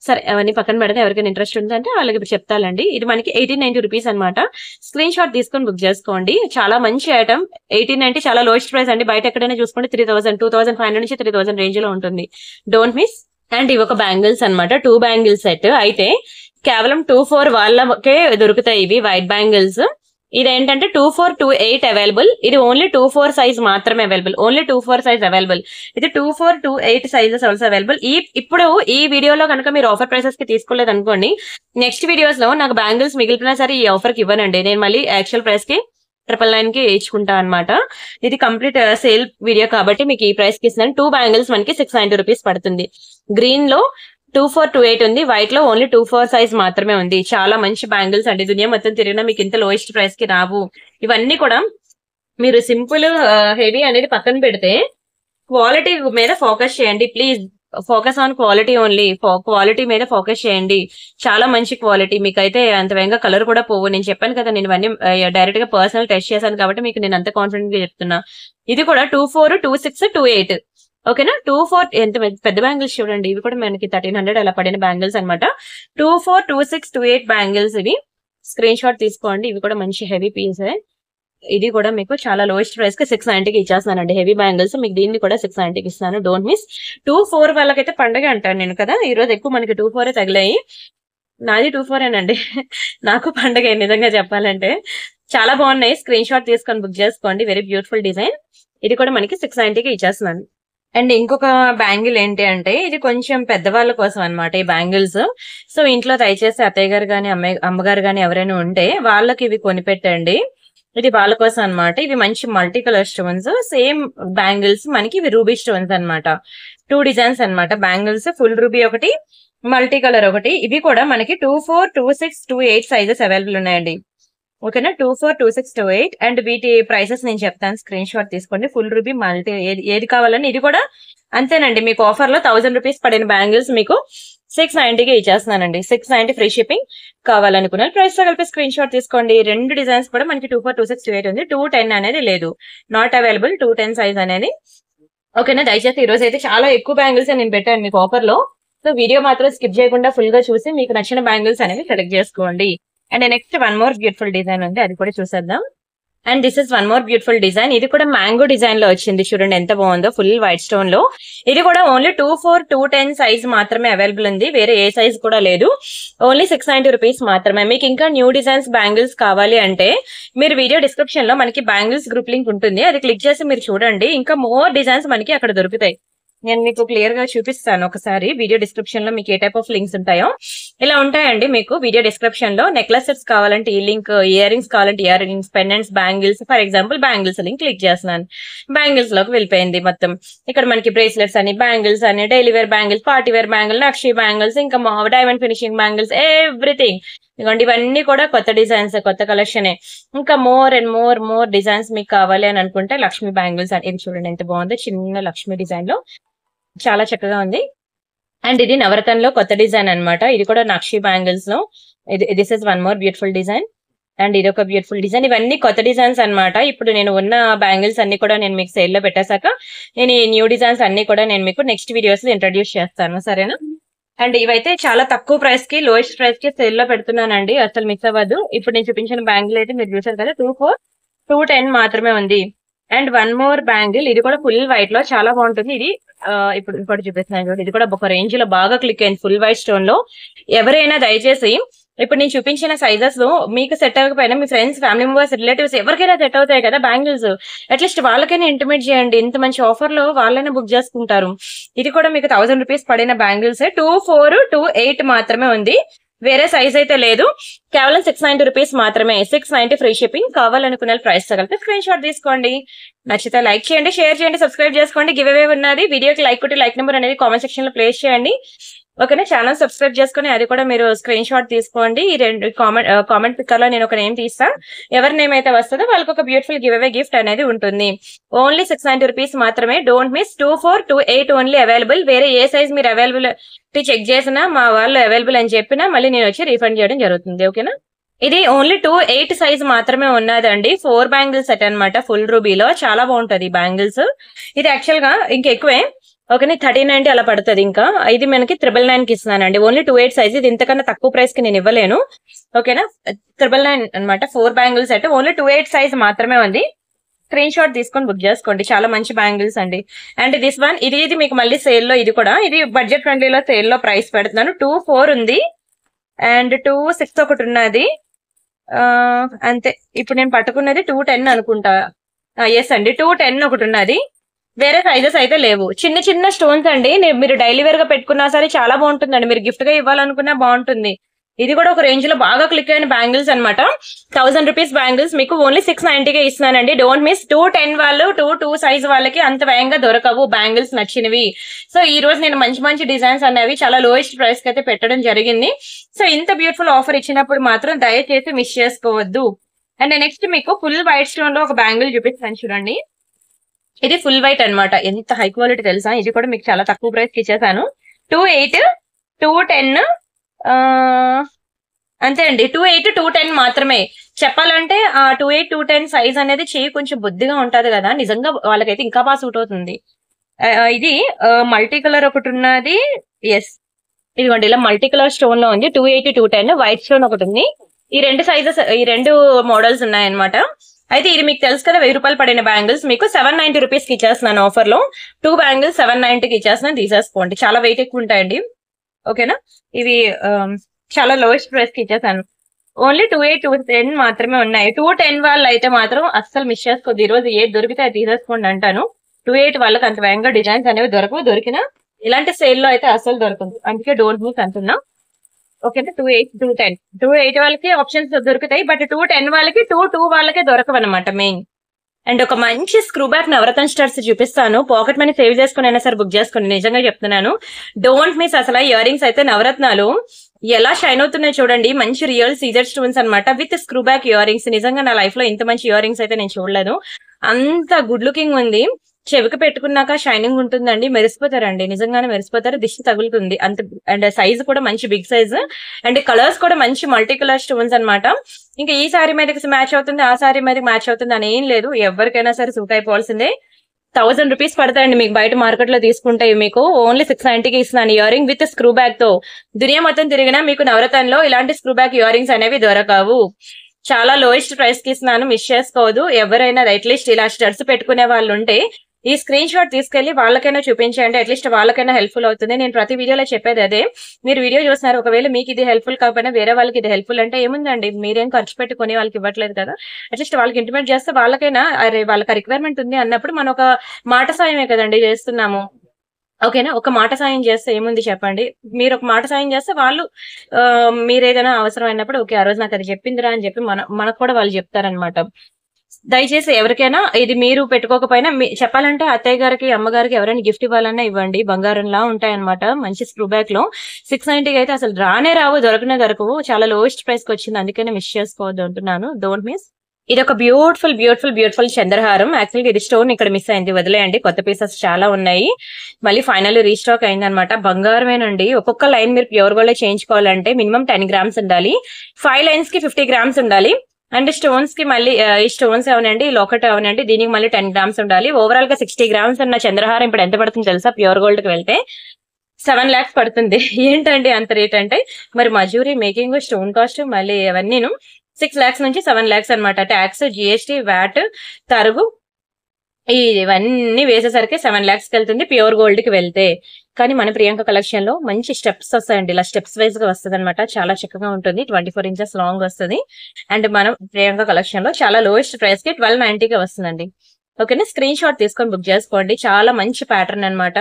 సరే, అవన్నీ పక్కన పెడితే ఎవరికైనా ఇంట్రెస్ట్ ఉందంటే వాళ్ళకి ఇప్పుడు చెప్తానండి. ఇది మనకి 1890 రూపీస్ అనమాట. స్క్రీన్ షాట్ తీసుకొని బుక్ చేసుకోండి. చాలా మంచి ఐటమ్. 1890 చాలా లోయెస్ట్ ప్రైస్ అండి. బయట ఎక్కడైనా చూసుకోండి 3000, 2500 నుంచి 3000 రేంజ్ లో ఉంటుంది. Don't miss. అండ్ ఇవి ఒక బ్యాంగిల్స్ అనమాట, 2 బ్యాంగిల్స్ సెట్. అయితే కేవలం 24 వాళ్ళకే దొరుకుతాయి ఇవి వైట్ బ్యాంగిల్స్. ఇదేంటంటే 24, 28 అవైలబుల్. ఇది ఓన్లీ 24 సైజ్ మాత్రమే అవైలబుల్. Only 24 size available. ఇది 24, 28 సైజెస్ ఆల్సో అవైలబుల్. ఇప్పుడు ఈ వీడియోలో కనుక మీరు ఆఫర్ ప్రైసెస్ కి తీసుకోలేదు అనుకోండి, నెక్స్ట్ వీడియోస్ లో నాకు బ్యాంగిల్స్ మిగిలిపోయినా సరే ఈ ఆఫర్ కి ఇవ్వనండి. నేను మళ్ళీ యాక్చువల్ ప్రైస్ కి 999 కి ఇచ్చుకుంటా అనమాట. ఇది కంప్లీట్ సేల్ వీడియో కాబట్టి మీకు ఈ ప్రైస్ కి ఇస్తున్నాను. 2 బ్యాంగిల్స్ మనకి 690 రూపీస్ పడుతుంది. గ్రీన్ లో 24, 28 ఉంది. వైట్ లో ఓన్లీ 24 సైజ్ మాత్రమే ఉంది. చాలా మంచి బ్యాంగిల్స్ అండి. దునియా మొత్తం తిరిగినా మీకు ఇంత లోయెస్ట్ ప్రైస్ కి రావు. ఇవన్నీ కూడా మీరు సింపుల్ హెవీ అనేది పక్కన పెడితే క్వాలిటీ మీద ఫోకస్ చేయండి please. Focus on quality only. Quality మీద ఫోకస్ చేయండి. చాలా మంచి క్వాలిటీ. మీకైతే అంత వేగంగా కలర్ కూడా పోవు. నేను చెప్పాను కదా, నేను ఇవన్నీ డైరెక్ట్ గా పర్సనల్ టెస్ట్ చేశాను కాబట్టి మీకు నేను అంత కాన్ఫిడెంట్ గా చెప్తున్నా. ఇది కూడా 24, 26, 28 ఓకేనా 2-4 ఎంత పెద్ద బ్యాంగిల్స్ చూడండి, ఇవి కూడా మనకి 1300 అలా పడిన బ్యాంగిల్స్ అనమాట. 2-4, 2-6, 2-8 బ్యాంగిల్స్ ఇవి. స్క్రీన్ షాట్ తీసుకోండి. ఇవి కూడా మంచి హెవీ పీస్. ఇది కూడా మీకు చాలా లోయెస్ట్ ప్రైస్ కి 690కి ఇచ్చేస్తానండి. హెవీ బ్యాంగిల్స్ మీకు దీన్ని కూడా 690కి ఇస్తాను. Don't miss. 2-4 వాళ్ళకైతే పండగ అంటాను నేను కదా, ఈ రోజు ఎక్కువ మనకి 2-4 తగిలాయి. నాది 2-4 నాకు పండగ నిజంగా చెప్పాలంటే. చాలా బాగున్నాయి. స్క్రీన్ షాట్ తీసుకొని బుక్ చేసుకోండి. Very beautiful design. ఇది కూడా మనకి 690కి ఇచ్చేస్తున్నాను. అండ్ ఇంకొక బ్యాంగిల్ ఏంటి అంటే, ఇది కొంచెం పెద్దవాళ్ళ కోసం అనమాట ఈ బ్యాంగిల్స్. సో ఇంట్లో దయచేసి అత్తయ్య గారు గాని అమ్మగారు గాని ఎవరైనా ఉంటే వాళ్ళకి ఇవి కొనిపెట్టండి. ఇది వాళ్ళ కోసం అనమాట. ఇవి మంచి multi colour stones. Same bangles మనకి ఇవి రూబీ స్టోన్స్ అనమాట. 2 డిజైన్స్ అనమాట బ్యాంగిల్స్. ఫుల్ రూబీ ఒకటి, మల్టీ కలర్ ఒకటి. ఇవి కూడా మనకి 2-4, 2-6, 2-8 సైజెస్ అవైలబుల్ ఉన్నాయండి. ఓకేనా 2-4, 2-6, 2-8. అండ్ వీటి ప్రైసెస్ నేను చెప్తాను. స్క్రీన్ షాట్ తీసుకోండి. ఫుల్ రూబీ మల్టీ ఏది కావాలని ఇది కూడా అంతేనండి. మీకు ఆఫర్ లో 1000 రూపీస్ పడిన బ్యాంగిల్స్ మీకు 690కి ఇచ్చేస్తున్నానండి. 690 ఫ్రీ షిప్పింగ్. కావాలనుకున్న ప్రైస్ తో కలిపి స్క్రీన్ షాట్ తీసుకోండి. 2 డిజైన్స్ కూడా మనకి 2-4, 2-6, 2-8 ఉంది. 2-10 అనేది లేదు, నాట్ అవైలబుల్ 2-10 సైజ్ అనేది. ఓకేనా దయచేసి ఈ రోజు అయితే చాలా ఎక్కువ బ్యాంగిల్స్ నేను పెట్టాను మీకు ఆఫర్ లో. సో వీడియో మాత్రం స్కిప్ చేయకుండా ఫుల్ గా చూసి మీకు నచ్చిన బ్యాంగిల్స్ అనేవి సెలెక్ట్ చేసుకోండి. And next one more beautiful design ఉంది, అది కూడా చూసేద్దాం. And this is one more beautiful design. ఇది కూడా మ్యాంగో డిజైన్ లో వచ్చింది. చూడండి ఎంత బాగుందో, ఫుల్ వైట్ స్టోన్ లో. ఇది కూడా ఓన్లీ 2-4, 2-10 సైజ్ మాత్రమే అవైలబుల్ ఉంది. వేరే ఏ సైజ్ కూడా లేదు. ఓన్లీ 690 రూపీస్ మాత్రమే. మీకు ఇంకా న్యూ డిజైన్స్ బ్యాంగిల్స్ కావాలి అంటే మీరు వీడియో డిస్క్రిప్షన్ లో మనకి బ్యాంగిల్స్ గ్రూప్ లింక్ ఉంటుంది, అది క్లిక్ చేసి మీరు చూడండి. ఇంకా మోర్ డిజైన్స్ మనకి అక్కడ దొరుకుతాయి. నేను మీకు క్లియర్ గా చూపిస్తాను ఒకసారి. వీడియో డిస్క్రిప్షన్ లో మీకు ఏ టైప్ ఆఫ్ లింక్స్ ఉంటాయో ఇలా ఉంటాయండి. మీకు వీడియో డిస్క్రిప్షన్ లో నెక్లెస్ సెట్స్ కావాలంటే ఈ లింక్, ఇయర్ రింగ్స్ కావాలంటే ear rings, pendants, bangles. For example bangles link click చేస్తున్నాను. బ్యాంగిల్స్ లోకి వెళ్ళిపోయింది మొత్తం. ఇక్కడ మనకి బ్రేస్లెట్స్ అని, బ్యాంగిల్స్ అని, daily wear bangles, party wear bangle, నక్షి బ్యాంగిల్స్, ఇంకా డైమండ్ ఫినిషింగ్ బ్యాంగిల్స్, ఎవ్రీథింగ్. ఇదిగోండి ఇవన్నీ కూడా కొత్త డిజైన్స్, కొత్త కలెక్షన్. ఇంకా మోర్ అండ్ మోర్ డిజైన్స్ మీకు కావాలి అని అనుకుంటే లక్ష్మి బ్యాంగిల్స్ అని. ఇది చూడండి ఎంత బాగుందో, చిన్న లక్ష్మి డిజైన్ లో చాలా చక్కగా ఉంది. అండ్ ఇది నవరత్నంలో కొత్త డిజైన్ అనమాట. ఇది కూడా నక్షి బ్యాంగిల్స్ లో. This is one more beautiful design. And ఇది ఒక బ్యూటిఫుల్ డిజైన్. ఇవన్నీ కొత్త డిజైన్స్ అనమాట. ఇప్పుడు నేను ఉన్న బ్యాంగిల్స్ అన్ని కూడా నేను మీకు సేల్ లో పెట్టేశాక నేను ఈ న్యూ డిజైన్స్ అన్ని కూడా నేను మీకు నెక్స్ట్ వీడియోస్ లో ఇంట్రడ్యూస్ చేస్తాను, సరేనా. అండ్ ఇవైతే చాలా తక్కువ ప్రైస్ కి, లోయెస్ట్ ప్రైస్ కి సేల్ లో పెడుతున్నానండి, అసలు మిస్ అవ్వదు. ఇప్పుడు నేను చూపించిన బ్యాంగిల్ అయితే మీరు చూసారు కదా, 2-4, 2-10 మాత్రమే ఉంది. And one more bangle. ఇది కూడా ఫుల్ వైట్ లో చాలా బాగుంటుంది. ఇది ఇప్పుడు ఇంకోటి చూపిస్తున్నాను. ఇది కూడా ఒక రేంజ్ లో బాగా క్లిక్ అయింది, ఫుల్ వైట్ స్టోన్ లో. ఎవరైనా దయచేసి ఇప్పుడు నేను చూపించిన సైజెస్ లో మీకు సెట్ అవ్వకపోయినా మీ ఫ్రెండ్స్, ఫ్యామిలీ మెంబర్స్, రిలేటివ్స్ ఎవరికైనా సెట్ అవుతాయి కదా బ్యాంగిల్స్, అట్లీస్ట్ వాళ్ళకైనా ఇంటిమేట్ చేయండి. ఇంత మంచి ఆఫర్ లో వాళ్ళైనా బుక్ చేసుకుంటారు. ఇది కూడా మీకు 1000 రూపీస్ పడిన బ్యాంగిల్స్. 2-4, 2-8 మాత్రమే ఉంది, వేరే సైజ్ అయితే లేదు. కేవలం 690 రూపీస్ మాత్రమే. 690 ఫ్రీ షిప్పింగ్. కావాలనుకున్న ప్రైస్ తగిలితే స్క్రీన్ షాట్ తీసుకోండి. నచ్చితే లైక్ చేయండి, షేర్ చేయండి, సబ్స్క్రైబ్ చేసుకోండి. గివ్ అవే ఉన్నది. వీడియోకి లైక్ కొట్టి లైక్ నెంబర్ అనేది కామెంట్ సెక్షన్ లో ప్లేస్ చేయండి. ఓకేనా. ఛానల్ సబ్స్క్రైబ్ చేసుకుని అది కూడా మీరు స్క్రీన్ షాట్ తీసుకోండి. ఈ రెండు కామెంట్ పిక్కర్ లో నేను ఒక నేమ్ తీస్తాను. ఎవరి నేమ్ అయితే వస్తుందో వాళ్ళకి ఒక బ్యూటిఫుల్ గివ్ అవే గిఫ్ట్ అనేది ఉంటుంది. ఓన్లీ 690 రూపీస్ మాత్రమే. Don't miss. 2-4, 2-8 only available. వేరే ఏ సైజ్ మీరు అవైలబుల్ చెక్ చేసినా మా వాళ్ళు అవైలబుల్ అని చెప్పినా మళ్ళీ నేను వచ్చి రీఫండ్ చేయడం జరుగుతుంది. ఓకేనా. ఇది ఓన్లీ 2-8 సైజ్ మాత్రమే ఉన్నదండి. 4 బ్యాంగిల్స్ సెట్ అనమాట, ఫుల్ రూబీలో. చాలా బాగుంటది బ్యాంగిల్స్. ఇది యాక్చువల్ గా ఇంకెక్కువే. ఓకేనా. 1390 అలా పడుతుంది. ఇంకా ఇది మనకి 999 కి ఇస్తున్నానండి. Only 2-8 size. ఇది ఇంతకన్నా తక్కువ ప్రైస్ కి నేను ఇవ్వలేను. ఓకేనా. 999 అనమాట 4 బ్యాంగిల్స్ సెట్. ఓన్లీ 2-8 సైజ్ మాత్రమే ఉంది. స్క్రీన్ షాట్ తీసుకొని బుక్ చేసుకోండి. చాలా మంచి బ్యాంగిల్స్ అండి. అండ్ దిస్ వన్, ఇది మీకు మళ్ళీ సేల్ లో, ఇది కూడా ఇది బడ్జెట్ ఫ్రెండ్లీలో సేల్ లో ప్రైస్ పెడుతున్నాను. 2-4 ఉంది అండ్ 2-6 ఒకటి ఉన్నది. అంతే. ఇప్పుడు నేను పట్టుకున్నది 2-10 అనుకుంటా. ఎస్ అండి, 2-10 ఒకటి ఉన్నది. వేరే సైజెస్ అయితే లేవు. చిన్న చిన్న స్టోన్స్ అండి. మీరు డైలీ వేర్ గా పెట్టుకున్నా సరే చాలా బాగుంటుందండి. మీరు గిఫ్ట్ గా ఇవ్వాలనుకున్నా బాగుంటుంది. ఇది కూడా ఒక రేంజ్ లో బాగా క్లిక్ అయిన బ్యాంగిల్స్ అనమాట. 1000 రూపీస్ బ్యాంగిల్స్ మీకు ఓన్లీ 690కే ఇస్తున్నానండి. Don't miss. 2-10 వాళ్ళు, 2 సైజ్ వాళ్ళకి అంత వేగంగా దొరకవు బ్యాంగిల్స్ నచ్చినవి. సో ఈ రోజు నేను మంచి మంచి డిజైన్స్ అనేవి చాలా లోయెస్ట్ ప్రైస్ కి అయితే పెట్టడం జరిగింది. సో ఇంత బ్యూటిఫుల్ ఆఫర్ ఇచ్చినప్పుడు మాత్రం దయచేసి మిస్ చేసుకోవద్దు. అండ్ నెక్స్ట్ మీకు ఫుల్ వైట్ స్టోన్ లో ఒక బ్యాంగిల్ చూపిస్తాను చూడండి. ఇది ఫుల్ వైట్ అనమాట. ఎంత హై క్వాలిటీ తెలుసా. ఇది కూడా మీకు చాలా తక్కువ ప్రైస్ కి ఇచ్చేసాను. 2-8, 2-10 అంతే అండి. 2-8, 2-10 మాత్రమే. చెప్పాలంటే ఆ 2-8, 2-10 సైజ్ అనేది చేయి కొంచెం బుద్ధిగా ఉంటది కదా, నిజంగా వాళ్ళకైతే ఇంకా బాగా సూట్ అవుతుంది. ఇది మల్టీ కలర్ ఒకటి ఉన్నది. ఎస్, ఇదిగోండి ఇలా మల్టీ కలర్ స్టోన్ లో ఉంది. 280, 210 వైట్ స్టోన్ ఒకటి ఉంది. ఈ రెండు సైజెస్, ఈ రెండు మోడల్స్ ఉన్నాయన్నమాట. అయితే ఇది మీకు తెలుసు కదా, 1000 రూపాయలు పడిన బ్యాంగిల్స్ మీకు 790 రూపీస్ కి ఇచ్చేస్తున్నాను ఆఫర్ లో. 2 బ్యాంగిల్స్ 790 కి ఇచ్చేస్తున్నాను, తీసేసుకోండి. చాలా వెయిట్ ఎక్కువ ఉంటాయండి, ఓకేనా. ఇవి చాలా లోయెస్ట్ ప్రైస్ కి ఇచ్చేసాను. ఓన్లీ 28, 210 మాత్రమే ఉన్నాయి. 210 వాళ్ళు అయితే మాత్రం అస్సలు మిస్ చేసుకోవద్దు. ఈ రోజు ఏది దొరికితే అది తీసేసుకోండి అంటాను. 28 వాళ్ళకి అంత వేగంగా డిజైన్స్ అనేవి దొరకవు. దొరికినా ఇలాంటి సేల్ లో అయితే అస్సలు దొరకదు, అందుకే డోంట్ మిస్ అంటున్నా, ఓకేనా. 28, 210, 280 వాళ్ళకి ఆప్షన్స్ దొరుకుతాయి, బట్ 210 వాళ్ళకి 22 వాళ్ళకే దొరకవు అనమాట మెయిన్. అండ్ ఒక మంచి స్క్రూ బ్యాక్ నవరత్న స్టార్స్ చూపిస్తాను. పాకెట్ మనీ సేవ్ చేసుకుని అయినా సరే బుక్ చేసుకోండి, నిజంగా చెప్తున్నాను. Don't miss. అసలు ఇయర్ రింగ్స్ అయితే నవరత్నాలు ఎలా షైన్ అవుతున్నాయి చూడండి. మంచి రియల్ సీజర్ స్టోన్స్ అనమాట with screw back ear rings. నిజంగా నా లైఫ్ లో ఇంత మంచి ఇయర్ రింగ్స్ అయితే నేను చూడలేదు. అంత గుడ్ లుకింగ్ ఉంది. చెవికి పెట్టుకున్నాక షైనింగ్ ఉంటుందండి, మెరిసిపోతారండి, నిజంగానే మెరిసిపోతారు. దిష్టి తగులుతుంది అంత. అండ్ సైజ్ కూడా మంచి బిగ్ సైజ్, అండ్ కలర్స్ కూడా మంచి మల్టీ కలర్ స్టోన్స్ అనమాట. ఇంకా ఈ సారీ మీదకి మ్యాచ్ అవుతుంది, ఆ సారీ మీదకి మ్యాచ్ అవుతుంది అని ఏం లేదు, ఎవరికైనా సరే సూట్ అయిపోవాల్సిందే. 1000 రూపీస్ పడతాయండి మీకు బయట మార్కెట్ లో తీసుకుంటే. మీకు ఓన్లీ 690కి ఇస్తున్నాను ear ring with screw back తో. దునియా మొత్తం తిరిగినా మీకు నవరత్నంలో ఇలాంటి స్క్రూ బ్యాక్ ఇయర్ రింగ్స్ అనేవి దొరకవు. చాలా లోయెస్ట్ ప్రైస్ కి ఇస్తున్నాను, మిస్ చేసుకోవద్దు. ఎవరైనా అట్లీస్ట్ ఇలా స్టడ్స్ పెట్టుకునే వాళ్ళు ఉంటే ఈ స్క్రీన్ షాట్ తీసుకెళ్లి వాళ్ళకైనా చూపించండి, అట్లీస్ట్ వాళ్ళకైనా హెల్ప్ఫుల్ అవుతుంది. నేను ప్రతి వీడియోలో చెప్పేది అదే. మీరు వీడియో చూస్తున్నారు, ఒకవేళ మీకు ఇది హెల్ప్ఫుల్ కాకపోయినా వేరే వాళ్ళకి ఇది హెల్ప్ఫుల్ అంటే ఏముందండి, మీరేం ఖర్చు పెట్టుకుని వాళ్ళకి ఇవ్వట్లేదు కదా. అట్లీస్ట్ వాళ్ళకి ఇంటిమేట్ చేస్తే వాళ్ళకైనా అరే వాళ్ళకి రిక్వైర్మెంట్ ఉంది అన్నప్పుడు మనం ఒక మాట సాయమే కదండి చేస్తున్నాము, ఓకేనా. ఒక మాట సాయం చేస్తే ఏముంది చెప్పండి. మీరు ఒక మాట సాయం చేస్తే వాళ్ళు మీరు ఏదైనా అవసరం అయినప్పుడు ఓకే ఆ రోజు నాకు అది చెప్పిందిరా అని చెప్పి మనకు కూడా వాళ్ళు చెప్తారనమాట. దయచేసి ఎవరికైనా ఇది మీరు పెట్టుకోకపోయినా చెప్పాలంటే అత్తయ్య గారికి, అమ్మగారికి ఎవరైనా గిఫ్ట్ ఇవ్వాలన్నా ఇవ్వండి. బంగారంలా ఉంటాయన్నమాట మంచి స్క్రూ బ్యాక్ లో. 690కి అయితే అసలు రానే రావు, దొరకనే దొరకవు. చాలా లోయెస్ట్ ప్రైస్ కి వచ్చింది, అందుకనే మిస్ చేసుకోవద్దు అంటున్నాను. Don't miss. ఇది ఒక బ్యూటిఫుల్ బ్యూటిఫుల్ బ్యూటిఫుల్ చంద్రహారం. యాక్చువల్గా ఇది స్టోన్ ఇక్కడ మిస్ అయింది, వదిలేయండి. కొత్త పీసెస్ చాలా ఉన్నాయి, మళ్ళీ ఫైనల్ రీస్టాక్ అయిందనమాట. బంగారమేనండి. ఒక్కొక్క లైన్ మీరు ప్యూర్ గోల్డ్ చేయించుకోవాలంటే మినిమం 10 గ్రామ్స్ ఉండాలి. 5 లైన్స్ కి 50 గ్రామ్స్ ఉండాలి. అండ్ స్టోన్స్ కి మళ్ళీ ఈ స్టోన్స్ అవనండి, లోకట్ అవనండి, దీనికి మళ్ళీ 10 గ్రామ్స్ ఉండాలి. ఓవరాల్ గా 60 గ్రామ్స్ ఉన్న చంద్రహారం ఇప్పుడు ఎంత పడుతుంది తెలుసా? ప్యూర్ గోల్డ్ కి వెళ్తే 7 lakhs పడుతుంది. ఏంటండి అంత రేట్ అంటే, మరి మజూరీ, మేకింగ్, స్టోన్ కాస్ట్ మళ్ళీ అవన్నీను 6 lakhs నుంచి 7 lakhs అనమాట. ట్యాక్స్, జిఎస్టీ, వ్యాట్, తరుగు ఇవన్నీ వేసేసరికి 7 lakhs కి వెళ్తుంది ప్యూర్ గోల్డ్ కి వెళ్తే. కానీ మన ప్రియాంక కలెక్షన్ లో మంచి స్టెప్స్ వస్తాయండి, ఇలా స్టెప్స్ వైజ్ గా వస్తుంది అనమాట. చాలా చక్కగా ఉంటుంది, 24 inches లాంగ్ వస్తుంది. అండ్ మనం ప్రియాంక కలెక్షన్ లో చాలా లోయెస్ట్ ప్రైస్ కి 1290కి వస్తుందండి, ఓకేనా. స్క్రీన్ షాట్ తీసుకొని బుక్ చేసుకోండి. చాలా మంచి ప్యాటర్న్ అనమాట.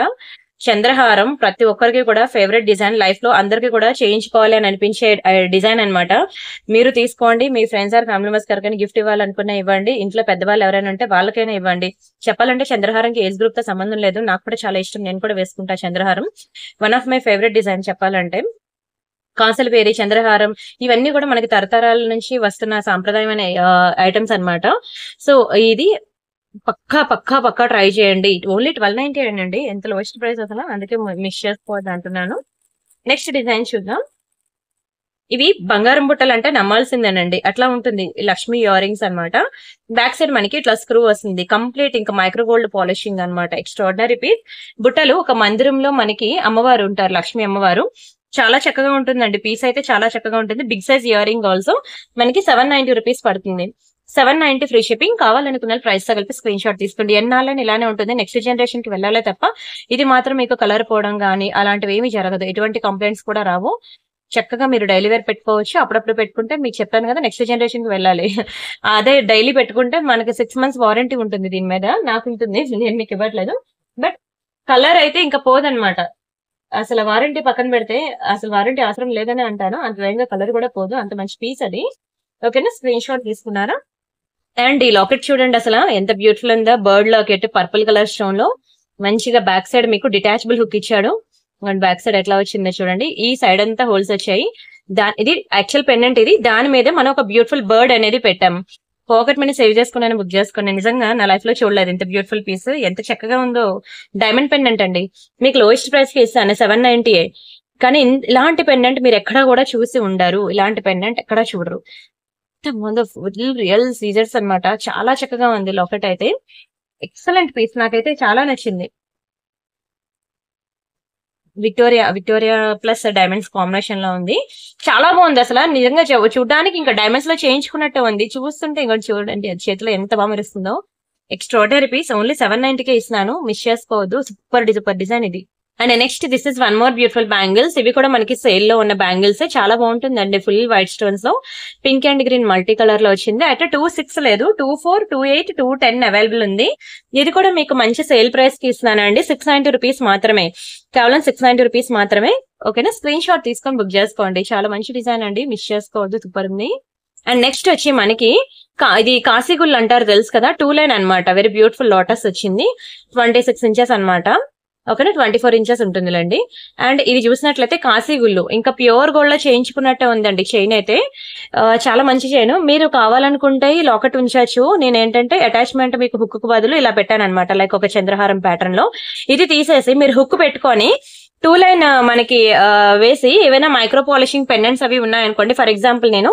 చంద్రహారం ప్రతి ఒక్కరికి కూడా ఫేవరెట్ డిజైన్, లైఫ్ లో అందరికి కూడా చేయించుకోవాలి అని అనిపించే డిజైన్ అనమాట. మీరు తీసుకోండి, మీ ఫ్రెండ్స్ ఆర్ ఫ్యామిలీ మెంబర్స్ ఎవరికైనా గిఫ్ట్ ఇవ్వాలనుకున్నా ఇవ్వండి. ఇంట్లో పెద్దవాళ్ళు ఎవరైనా ఉంటే వాళ్ళకైనా ఇవ్వండి. చెప్పాలంటే చంద్రహారంకి ఏజ్ గ్రూప్ తో సంబంధం లేదు, నాకు కూడా చాలా ఇష్టం, నేను కూడా వేసుకుంటా చంద్రహారం. One of my favourite design చెప్పాలంటే. కాసలపేరి, చంద్రహారం ఇవన్నీ కూడా మనకి తరతరాల నుంచి వస్తున్న సాంప్రదాయమైన ఐటమ్స్ అనమాట. సో ఇది పక్కా పక్కా పక్కా ట్రై చేయండి. ఓన్లీ 1290 అండి, ఎంత లోయెస్ట్ ప్రైస్ అసలు, అందుకే మిస్ చేసుకోవద్దు అంటున్నాను. నెక్స్ట్ డిజైన్ చూద్దాం. ఇవి బంగారం బుట్టలు అంటే నమ్మాల్సిందేనండి, అట్లా ఉంటుంది. లక్ష్మీ ఇయర్ రింగ్స్ అనమాట. బ్యాక్ సైడ్ మనకి ఇట్లా స్క్రూ వస్తుంది, కంప్లీట్ ఇంకా మైక్రో గోల్డ్ పాలిషింగ్ అనమాట. Extraordinary piece. బుట్టలు ఒక మందిరంలో మనకి అమ్మవారు ఉంటారు, లక్ష్మీ అమ్మవారు. చాలా చక్కగా ఉంటుందండి, పీస్ అయితే చాలా చక్కగా ఉంటుంది. Big size ear ring also మనకి 790 రూపీస్ పడుతుంది. 790 ఫ్రీ షిప్పింగ్. కావాలనుకున్న ప్రైస్ తో కలిపి స్క్రీన్ షాట్ తీసుకోండి. ఎన్నాళ్ళని ఇలానే ఉంటుంది, నెక్స్ట్ జనరేషన్ కి వెళ్ళాలే తప్ప ఇది మాత్రం మీకు కలర్ పోవడం గానీ అలాంటివి ఏమీ జరగదు, ఎటువంటి కంప్లైంట్స్ కూడా రావు. చక్కగా మీరు డైలీ వేర్ పెట్టుకోవచ్చు. అప్పుడప్పుడు పెట్టుకుంటే మీకు చెప్పాను కదా నెక్స్ట్ జనరేషన్ కి వెళ్ళాలి, అదే డైలీ పెట్టుకుంటే మనకి 6 months వారంటీ ఉంటుంది దీని మీద, నాకు ఉంటుంది, నేను మీకు ఇవ్వట్లేదు. బట్ కలర్ అయితే ఇంకా పోదనమాట. అసలు వారంటీ పక్కన పెడితే అసలు వారంటీ అవసరం లేదని అంటాను, అంత వేగంగా కలర్ కూడా పోదు, అంత మంచి పీస్ అది, ఓకేనా. స్క్రీన్ షాట్ తీసుకున్నారా? అండ్ ఈ లాకెట్ చూడండి అసలు ఎంత బ్యూటిఫుల్ ఉందో. Bird locket purple colour stone లో మంచిగా బ్యాక్ సైడ్ మీకు డిటాచబుల్ హుక్ ఇచ్చాడు. అండ్ బ్యాక్ సైడ్ ఎట్లా వచ్చిందో చూడండి, ఈ సైడ్ అంతా హోల్స్ వచ్చాయి. ఇది యాక్చువల్ పెండెంట్, ఇది దాని మీద మనం ఒక బ్యూటిఫుల్ బర్డ్ అనేది పెట్టాం. పాకెట్ మనీ సేవ్ చేసుకున్నాను, బుక్ చేసుకున్నాను. నిజంగా నా లైఫ్ లో చూడలేదు ఇంత బ్యూటిఫుల్ పీస్, ఎంత చక్కగా ఉందో. డైమండ్ పెండెంట్ అండి, మీకు లోయెస్ట్ ప్రైస్ కి ఇస్తాను 790. కానీ ఇలాంటి పెండెంట్ మీరు ఎక్కడా కూడా చూసి ఉండరు, ఇలాంటి పెండెంట్ ఎక్కడా చూడరు. రియల్ సీజర్స్ అనమాట. చాలా చక్కగా ఉంది లాకెట్ అయితే, ఎక్సలెంట్ పీస్, నాకైతే చాలా నచ్చింది. విక్టోరియా ప్లస్ డైమండ్స్ కాంబినేషన్ లో ఉంది. చాలా బాగుంది అసలు, నిజంగా చూడడానికి ఇంకా డైమండ్స్ లో చేయించుకున్నట్టు ఉంది. చూస్తుంటే ఇంకా చూడండి అది చేతిలో ఎంత బాగా మెరుస్తుందో. ఎక్స్ట్రాడనరీ పీస్, ఓన్లీ 790కే ఇస్తున్నాను, మిస్ చేసుకోవద్దు. సూపర్ డిజైన్ ఇది. And next this is one more beautiful bangles. ఇవి కూడా మనకి సేల్ లో ఉన్న బ్యాంగిల్స్, చాలా బాగుంటుందండి. ఫుల్ వైట్ స్టోన్స్ లో pink and green multi colour లో వచ్చింది. అయితే 2.6 లేదు, 2.4, 2.8, 2.10 అవైలబుల్ ఉంది. ఇది కూడా మీకు మంచి సేల్ ప్రైస్ కి ఇస్తున్నానండి. 690 రూపీస్ మాత్రమే, కేవలం 690 రూపీస్ మాత్రమే. ఓకేనా, స్క్రీన్ షాట్ తీసుకొని బుక్ చేసుకోండి. చాలా మంచి డిజైన్ అండి, మిస్ చేసుకోవద్దు, సూపర్ ఉంది. అండ్ నెక్స్ట్ వచ్చి మనకి ఇది కాశీగుల్ అంటారు తెలుసు కదా, 2 లైన్ అనమాట. వెరీ బ్యూటిఫుల్ లోటస్ వచ్చింది. 26 ఇంచెస్ అనమాట. ఓకేనా, 24 ఇంచెస్ ఉంటుందిలేండి. అండ్ ఇది చూసినట్లయితే కాశీగుళ్ళు, ఇంకా ప్యూర్ గోల్డ్ లో చేయించుకున్నట్టే ఉందండి. చైన్ అయితే చాలా మంచి చైన్. మీరు కావాలనుకుంటే ఈ లాకెట్ ఉంచచ్చు. నేను ఏంటంటే అటాచ్మెంట్ మీకు హుక్ కు బదులు ఇలా పెట్టాను అనమాట, లైక్ ఒక చంద్రహారం ప్యాటర్న్ లో. ఇది తీసేసి మీరు హుక్ పెట్టుకొని 2 లైన్ మనకి వేసి ఏవైనా మైక్రో పాలిషింగ్ పెండెంట్స్ అవి ఉన్నాయనుకోండి. ఫర్ ఎగ్జాంపుల్ నేను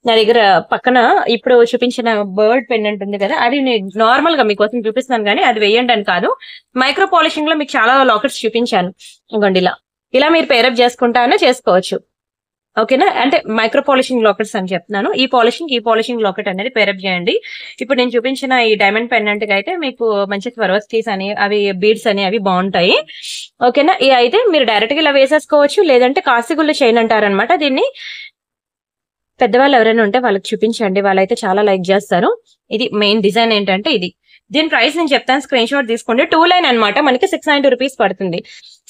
నా దగ్గర పక్కన ఇప్పుడు చూపించిన బర్డ్ పెండెంట్ ఉంది కదా, అది నేను నార్మల్ గా మీకోసం చూపిస్తున్నాను కానీ అది వేయండి అని కాదు. మైక్రో పాలిషింగ్ లో మీకు చాలా లాకెట్స్ చూపించాను. ఇంకోండి ఇలా మీరు పేరప్ చేసుకుంటానే చేసుకోవచ్చు. ఓకేనా, అంటే మైక్రో పాలిషింగ్ లాకెట్స్ అని చెప్తున్నాను. ఈ పాలిషింగ్ లాకెట్ అనేది పేరప్ చేయండి. ఇప్పుడు నేను చూపించిన ఈ డైమండ్ పెండెంట్ కి అయితే మీకు మంచి స్వరోస్కీస్ అని అవి బీడ్స్ అని అవి బాగుంటాయి. ఓకేనా, ఇవి అయితే మీరు డైరెక్ట్ గా ఇలా వేసేసుకోవచ్చు, లేదంటే కాశీగుళ్ళు చైన్ అంటారనమాట. దీన్ని పెద్దవాళ్ళు ఎవరైనా ఉంటే వాళ్ళకి చూపించండి, వాళ్ళైతే చాలా లైక్ చేస్తారు. ఇది మెయిన్ డిజైన్ ఏంటంటే ఇది. దీని ప్రైస్ నేను చెప్తాను, స్క్రీన్ షాట్ తీసుకోండి. 2 లైన్ అనమాట, మనకి 690 రూపీస్ పడుతుంది.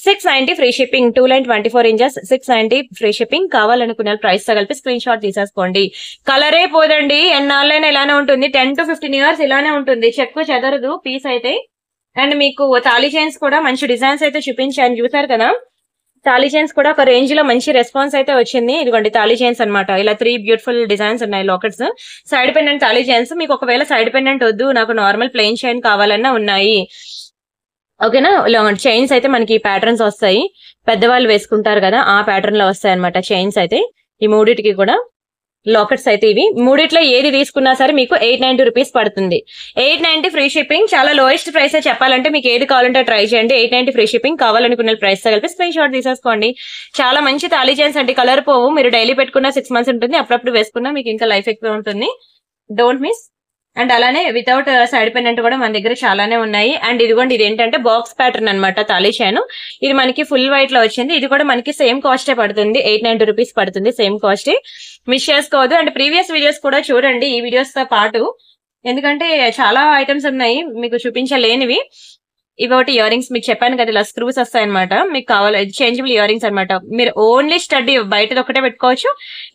690 free shipping. 2 line 24 inches, 690 free shipping. కావాలనుకున్న ప్రైస్ తో కలిపి స్క్రీన్ షాట్ తీసేసుకోండి. కలరే పోదండి, ఎన్నాళ్ళైనా ఇలానే ఉంటుంది. 10 to 15 years ఇలానే ఉంటుంది, చెక్కు చెదరదు పీస్ అయితే. అండ్ మీకు తాళీ చైన్స్ కూడా మంచి డిజైన్స్ అయితే చూపించాను, చూసారు కదా. తాళీ చైన్స్ కూడా ఒక రేంజ్ లో మంచి రెస్పాన్స్ అయితే వచ్చింది. ఇదిగోండి తాళీ చైన్స్ అనమాట. ఇలా 3 బ్యూటిఫుల్ డిజైన్స్ ఉన్నాయి lockets. Side pendant thali chains. మీకు ఒకవేళ సైడ్ పెండెంట్ వద్దు, నాకు నార్మల్ ప్లెయిన్ చైన్ కావాలన్నా ఉన్నాయి. ఓకేనా, చైన్స్ అయితే మనకి ప్యాటర్న్స్ వస్తాయి, పెద్దవాళ్ళు వేసుకుంటారు కదా ఆ ప్యాటర్న్ లో వస్తాయి అనమాట చైన్స్ అయితే. ఈ మూడిటికి కూడా లాకెట్స్ అయితే ఇవి. మూడిట్లో ఏది తీసుకున్నా సరే మీకు 890 రూపీస్ పడుతుంది. 890 ఫ్రీ షిప్పింగ్. చాలా లోయెస్ట్ ప్రైస్ చెప్పాలంటే, మీకు ఏది కావాలంటే ట్రై చేయండి. 890 ఫ్రీ షిప్పింగ్. కావాలనుకున్న ప్రైస్ తో కలిపి స్క్రీన్ షాట్ తీసేసుకోండి. చాలా మంచి తాళీ చైన్స్ అండి, కలర్ పోవు. మీరు డైలీ పెట్టుకున్న 6 months ఉంటుంది, అప్పుడప్పుడు వేసుకున్నా మీకు ఇంకా లైఫ్ ఎక్కువ ఉంటుంది. Don't miss. అండ్ అలానే వితౌట్ సైడ్ పెండెంట్ కూడా మన దగ్గర చాలానే ఉన్నాయి. అండ్ ఇదిగోండి, ఇది ఏంటంటే బాక్స్ ప్యాటర్న్ అనమాట తాళీ చైన్. ఇది మనకి ఫుల్ వైట్ లో వచ్చింది. ఇది కూడా మనకి సేమ్ కాస్టే పడుతుంది, 890 రూపీస్ పడుతుంది, సేమ్ కాస్ట్. మిస్ చేసుకోవద్దు. అండ్ ప్రీవియస్ వీడియోస్ కూడా చూడండి ఈ వీడియోస్ తో పాటు, ఎందుకంటే చాలా ఐటమ్స్ ఉన్నాయి మీకు చూపించలేనివి. ఇవొకటి ఇయర్ రింగ్స్ మీకు చెప్పాను కదా, ఇలా స్క్రూస్ వస్తాయన్నమాట. మీకు కావాలి చేంజబుల్ ఇయర్ రింగ్స్ అనమాట. మీరు ఓన్లీ స్టడ్ బయటది ఒకటే పెట్టుకోవచ్చు,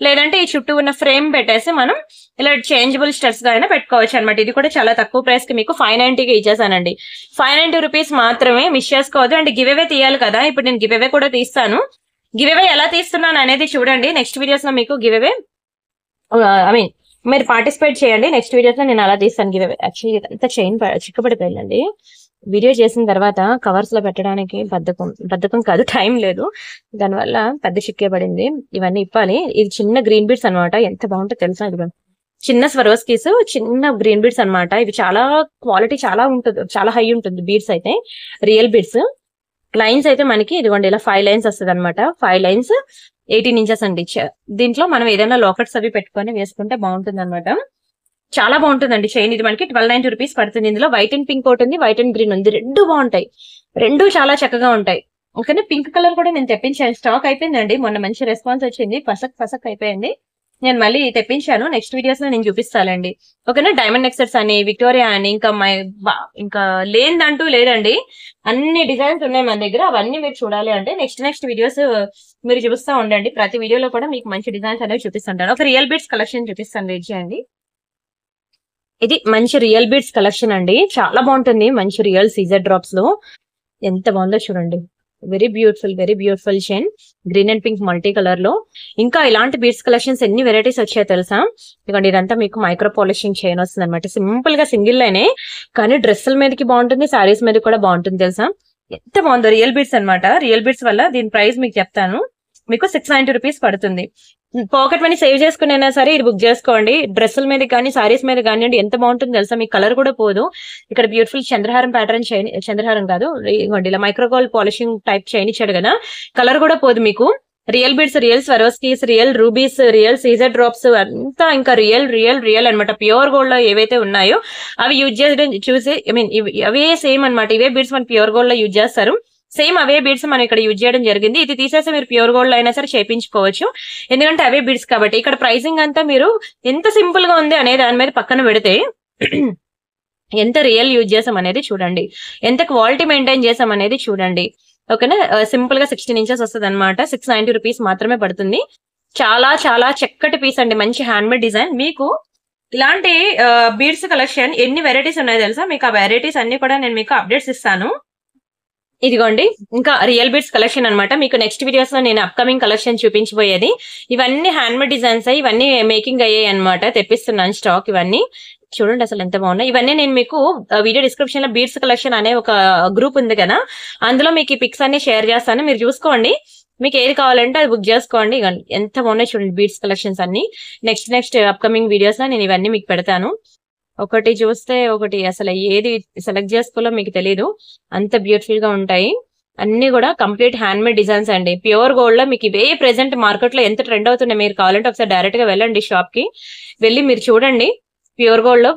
లేదంటే ఈ చుట్టూ ఉన్న ఫ్రేమ్ పెట్టేసి మనం ఇలా చేంజబుల్ స్టడ్స్ గా అయినా పెట్టుకోవచ్చు అనమాట. ఇది కూడా చాలా తక్కువ ప్రైస్ కి మీకు 590కి ఇచ్చేసానండి. 590 రూపీస్ మాత్రమే, మిస్ చేసుకోవద్దు. అండ్ గివ్ అవే తీయాలి కదా, ఇప్పుడు నేను గివ్ అవే కూడా తీస్తాను. గివ్ అవే ఎలా తీస్తున్నాను అనేది చూడండి నెక్స్ట్ వీడియోస్ లో. మీకు గివ్ అవే మీరు పార్టిసిపేట్ చేయండి నెక్స్ట్ వీడియోస్ లో, నేను అలా తీస్తాను గివ్ అవే. యాక్చువల్లీ ఇదంతా చైన్ చిక్కబడిపోయిందండి. వీడియో చేసిన తర్వాత కవర్స్ లో పెట్టడానికి బద్ధకం కాదు, టైం లేదు, దానివల్ల పెద్ద చిక్కే పడింది. ఇవన్నీ ఇప్పాలి. ఇది చిన్న గ్రీన్ బీడ్స్ అనమాట, ఎంత బాగుంటుందో తెలుసా. ఇది చిన్న స్వరోస్కీస్, చిన్న గ్రీన్ బీడ్స్ అనమాట. ఇవి చాలా క్వాలిటీ చాలా ఉంటుంది, చాలా హై ఉంటుంది. బీడ్స్ అయితే రియల్ బీడ్స్. లైన్స్ అయితే మనకి ఇదిగోండి ఇలా 5 లైన్స్ వస్తుంది అనమాట. 5 లైన్స్ 18 ఇంచెస్ అండి. దీంట్లో మనం ఏదైనా లాకెట్స్ అవి పెట్టుకొని వేసుకుంటే బాగుంటుంది అనమాట. చాలా బాగుంటుందండి చైన్. ఇది మనకి 1290 రూపీస్ పడుతుంది. ఇందులో వైట్ అండ్ పింక్ ఒకటి ఉంది, వైట్ అండ్ గ్రీన్ ఉంది. 2 బాగుంటాయి, 2 చాలా చక్కగా ఉంటాయి. ఓకేనా, పింక్ కలర్ కూడా నేను తెప్పించాను, స్టాక్ అయిపోయిందండి. మొన్న మంచి రెస్పాన్స్ వచ్చింది, ఫసక్ అయిపోయింది. నేను మళ్ళీ తెప్పించాను, నెక్స్ట్ వీడియోస్ లో నేను చూపిస్తానండి. ఓకేనా, డైమండ్ నెక్సెట్స్ అని, విక్టోరియా అని, ఇంకా లేదంటూ లేదండి, అన్ని డిజైన్స్ ఉన్నాయి మన దగ్గర. అవన్నీ మీరు చూడాలి అంటే నెక్స్ట్ వీడియోస్ మీరు చూస్తూ ఉండండి. ప్రతి వీడియోలో కూడా మీకు మంచి డిజైన్స్ అనేవి చూపిస్తుంటాను. ఒక రియల్ బీడ్స్ కలెక్షన్ చూపిస్తాను, వెయిట్ చేయండి. ఇది మంచి రియల్ బీడ్స్ కలెక్షన్ అండి, చాలా బాగుంటుంది. మంచి రియల్ సీజర్ డ్రాప్స్ లో ఎంత బాగుందో చూడండి. Very beautiful chain, green and pink multi colour లో. ఇంకా ఇలాంటి బీడ్స్ కలెక్షన్స్ ఎన్ని వెరైటీస్ వచ్చాయో తెలుసా. ఇదిగోండి, ఇదంతా మీకు మైక్రో పాలిషింగ్ చైన్ వస్తుంది అనమాట. సింపుల్ గా సింగిల్ లైనే, కానీ డ్రెస్సుల మీదకి బాగుంటుంది, శారీస్ మీద కూడా బాగుంటుంది తెలుసా. ఎంత బాగుందో, రియల్ బీడ్స్ అనమాట. రియల్ బీడ్స్ వల్ల దీని ప్రైస్ మీకు చెప్తాను. మీకు 690 రూపీస్ పడుతుంది. పాకెట్ మనీ సేవ్ చేసుకునైనా సరే ఇది బుక్ చేసుకోండి. డ్రెస్సుల మీద కానీ సారీస్ మీద కానివ్వండి ఎంత బాగుంటుంది తెలుసా, మీ కలర్ కూడా పోదు. ఇక్కడ బ్యూటిఫుల్ చంద్రహారం ప్యాటర్న్ చైన్, చంద్రహారం కాదు ఇదిగోండి ఇలా మైక్రోగోల్డ్ పాలిషింగ్ టైప్ చైన్ ఇచ్చాడు కదా, కలర్ కూడా పోదు మీకు. Real beads, real Swarovskis, real rubies, real scissor drops అంతా ఇంకా రియల్ రియల్ రియల్ అనమాట. ప్యూర్ గోల్డ్ లో ఏవైతే ఉన్నాయో అవి యూజ్ చేయడం చూసి అవే సేమ్ అనమాట. ఇవే బీడ్స్ మన ప్యూర్ గోల్డ్ లో యూజ్ చేస్తారు. సేమ్ అవే బీడ్స్ మనం ఇక్కడ యూజ్ చేయడం జరిగింది. ఇది తీసేసి మీరు ప్యూర్ గోల్డ్ అయినా సరే చేయించుకోవచ్చు, ఎందుకంటే అవే బీడ్స్ కాబట్టి. ఇక్కడ ప్రైసింగ్ అంతా మీరు ఎంత సింపుల్ గా ఉంది అనే దాని మీద పక్కన పెడితే ఎంత రియల్ యూజ్ చేసాం అనేది చూడండి, ఎంత క్వాలిటీ మెయింటైన్ చేసాం అనేది చూడండి. ఓకేనా, సింపుల్ గా 16 ఇంచెస్ వస్తుంది అనమాట. 690 రూపీస్ మాత్రమే పడుతుంది. చాలా చాలా చక్కటి పీస్ అండి, మంచి హ్యాండ్మేడ్ డిజైన్. మీకు ఇలాంటి బీడ్స్ కలెక్షన్ ఎన్ని వెరైటీస్ ఉన్నాయో తెలుసా, మీకు ఆ వెరైటీస్ అన్ని కూడా నేను మీకు అప్డేట్స్ ఇస్తాను. ఇదిగోండి ఇంకా రియల్ బీడ్స్ కలెక్షన్ అనమాట. మీకు నెక్స్ట్ వీడియోస్ లో నేను అప్కమింగ్ కలెక్షన్ చూపించబోయేది. ఇవన్నీ హ్యాండ్మేడ్ డిజైన్స్ ఇవన్నీ మేకింగ్ అయ్యాయి అనమాట, తెప్పిస్తున్నాను స్టాక్. ఇవన్నీ చూడండి అసలు ఎంత బాగున్నాయి. ఇవన్నీ నేను మీకు వీడియో డిస్క్రిప్షన్ లో బీడ్స్ కలెక్షన్ అనే ఒక గ్రూప్ ఉంది కదా, అందులో మీకు ఈ పిక్స్ అన్ని షేర్ చేస్తాను, మీరు చూసుకోండి. మీకు ఏది కావాలంటే అది బుక్ చేసుకోండి. ఎంత బాగున్నాయి చూడండి బీడ్స్ కలెక్షన్స్ అన్ని. నెక్స్ట్ అప్కమింగ్ వీడియోస్ లో నేను ఇవన్నీ మీకు పెడతాను. ఒకటి చూస్తే ఒకటి అసలు ఏది సెలెక్ట్ చేసుకోవాలో మీకు తెలీదు, అంత బ్యూటిఫుల్ గా ఉంటాయి. అన్ని కూడా కంప్లీట్ హ్యాండ్మేడ్ డిజైన్స్ అండి. ప్యూర్ గోల్డ్ లో మీకు ఇవే ప్రెసెంట్ మార్కెట్ లో ఎంత ట్రెండ్ అవుతున్నాయి. మీరు కావాలంటే ఒకసారి డైరెక్ట్ గా వెళ్ళండి షాప్ కి, వెళ్ళి మీరు చూడండి. ప్యూర్ గోల్డ్ లో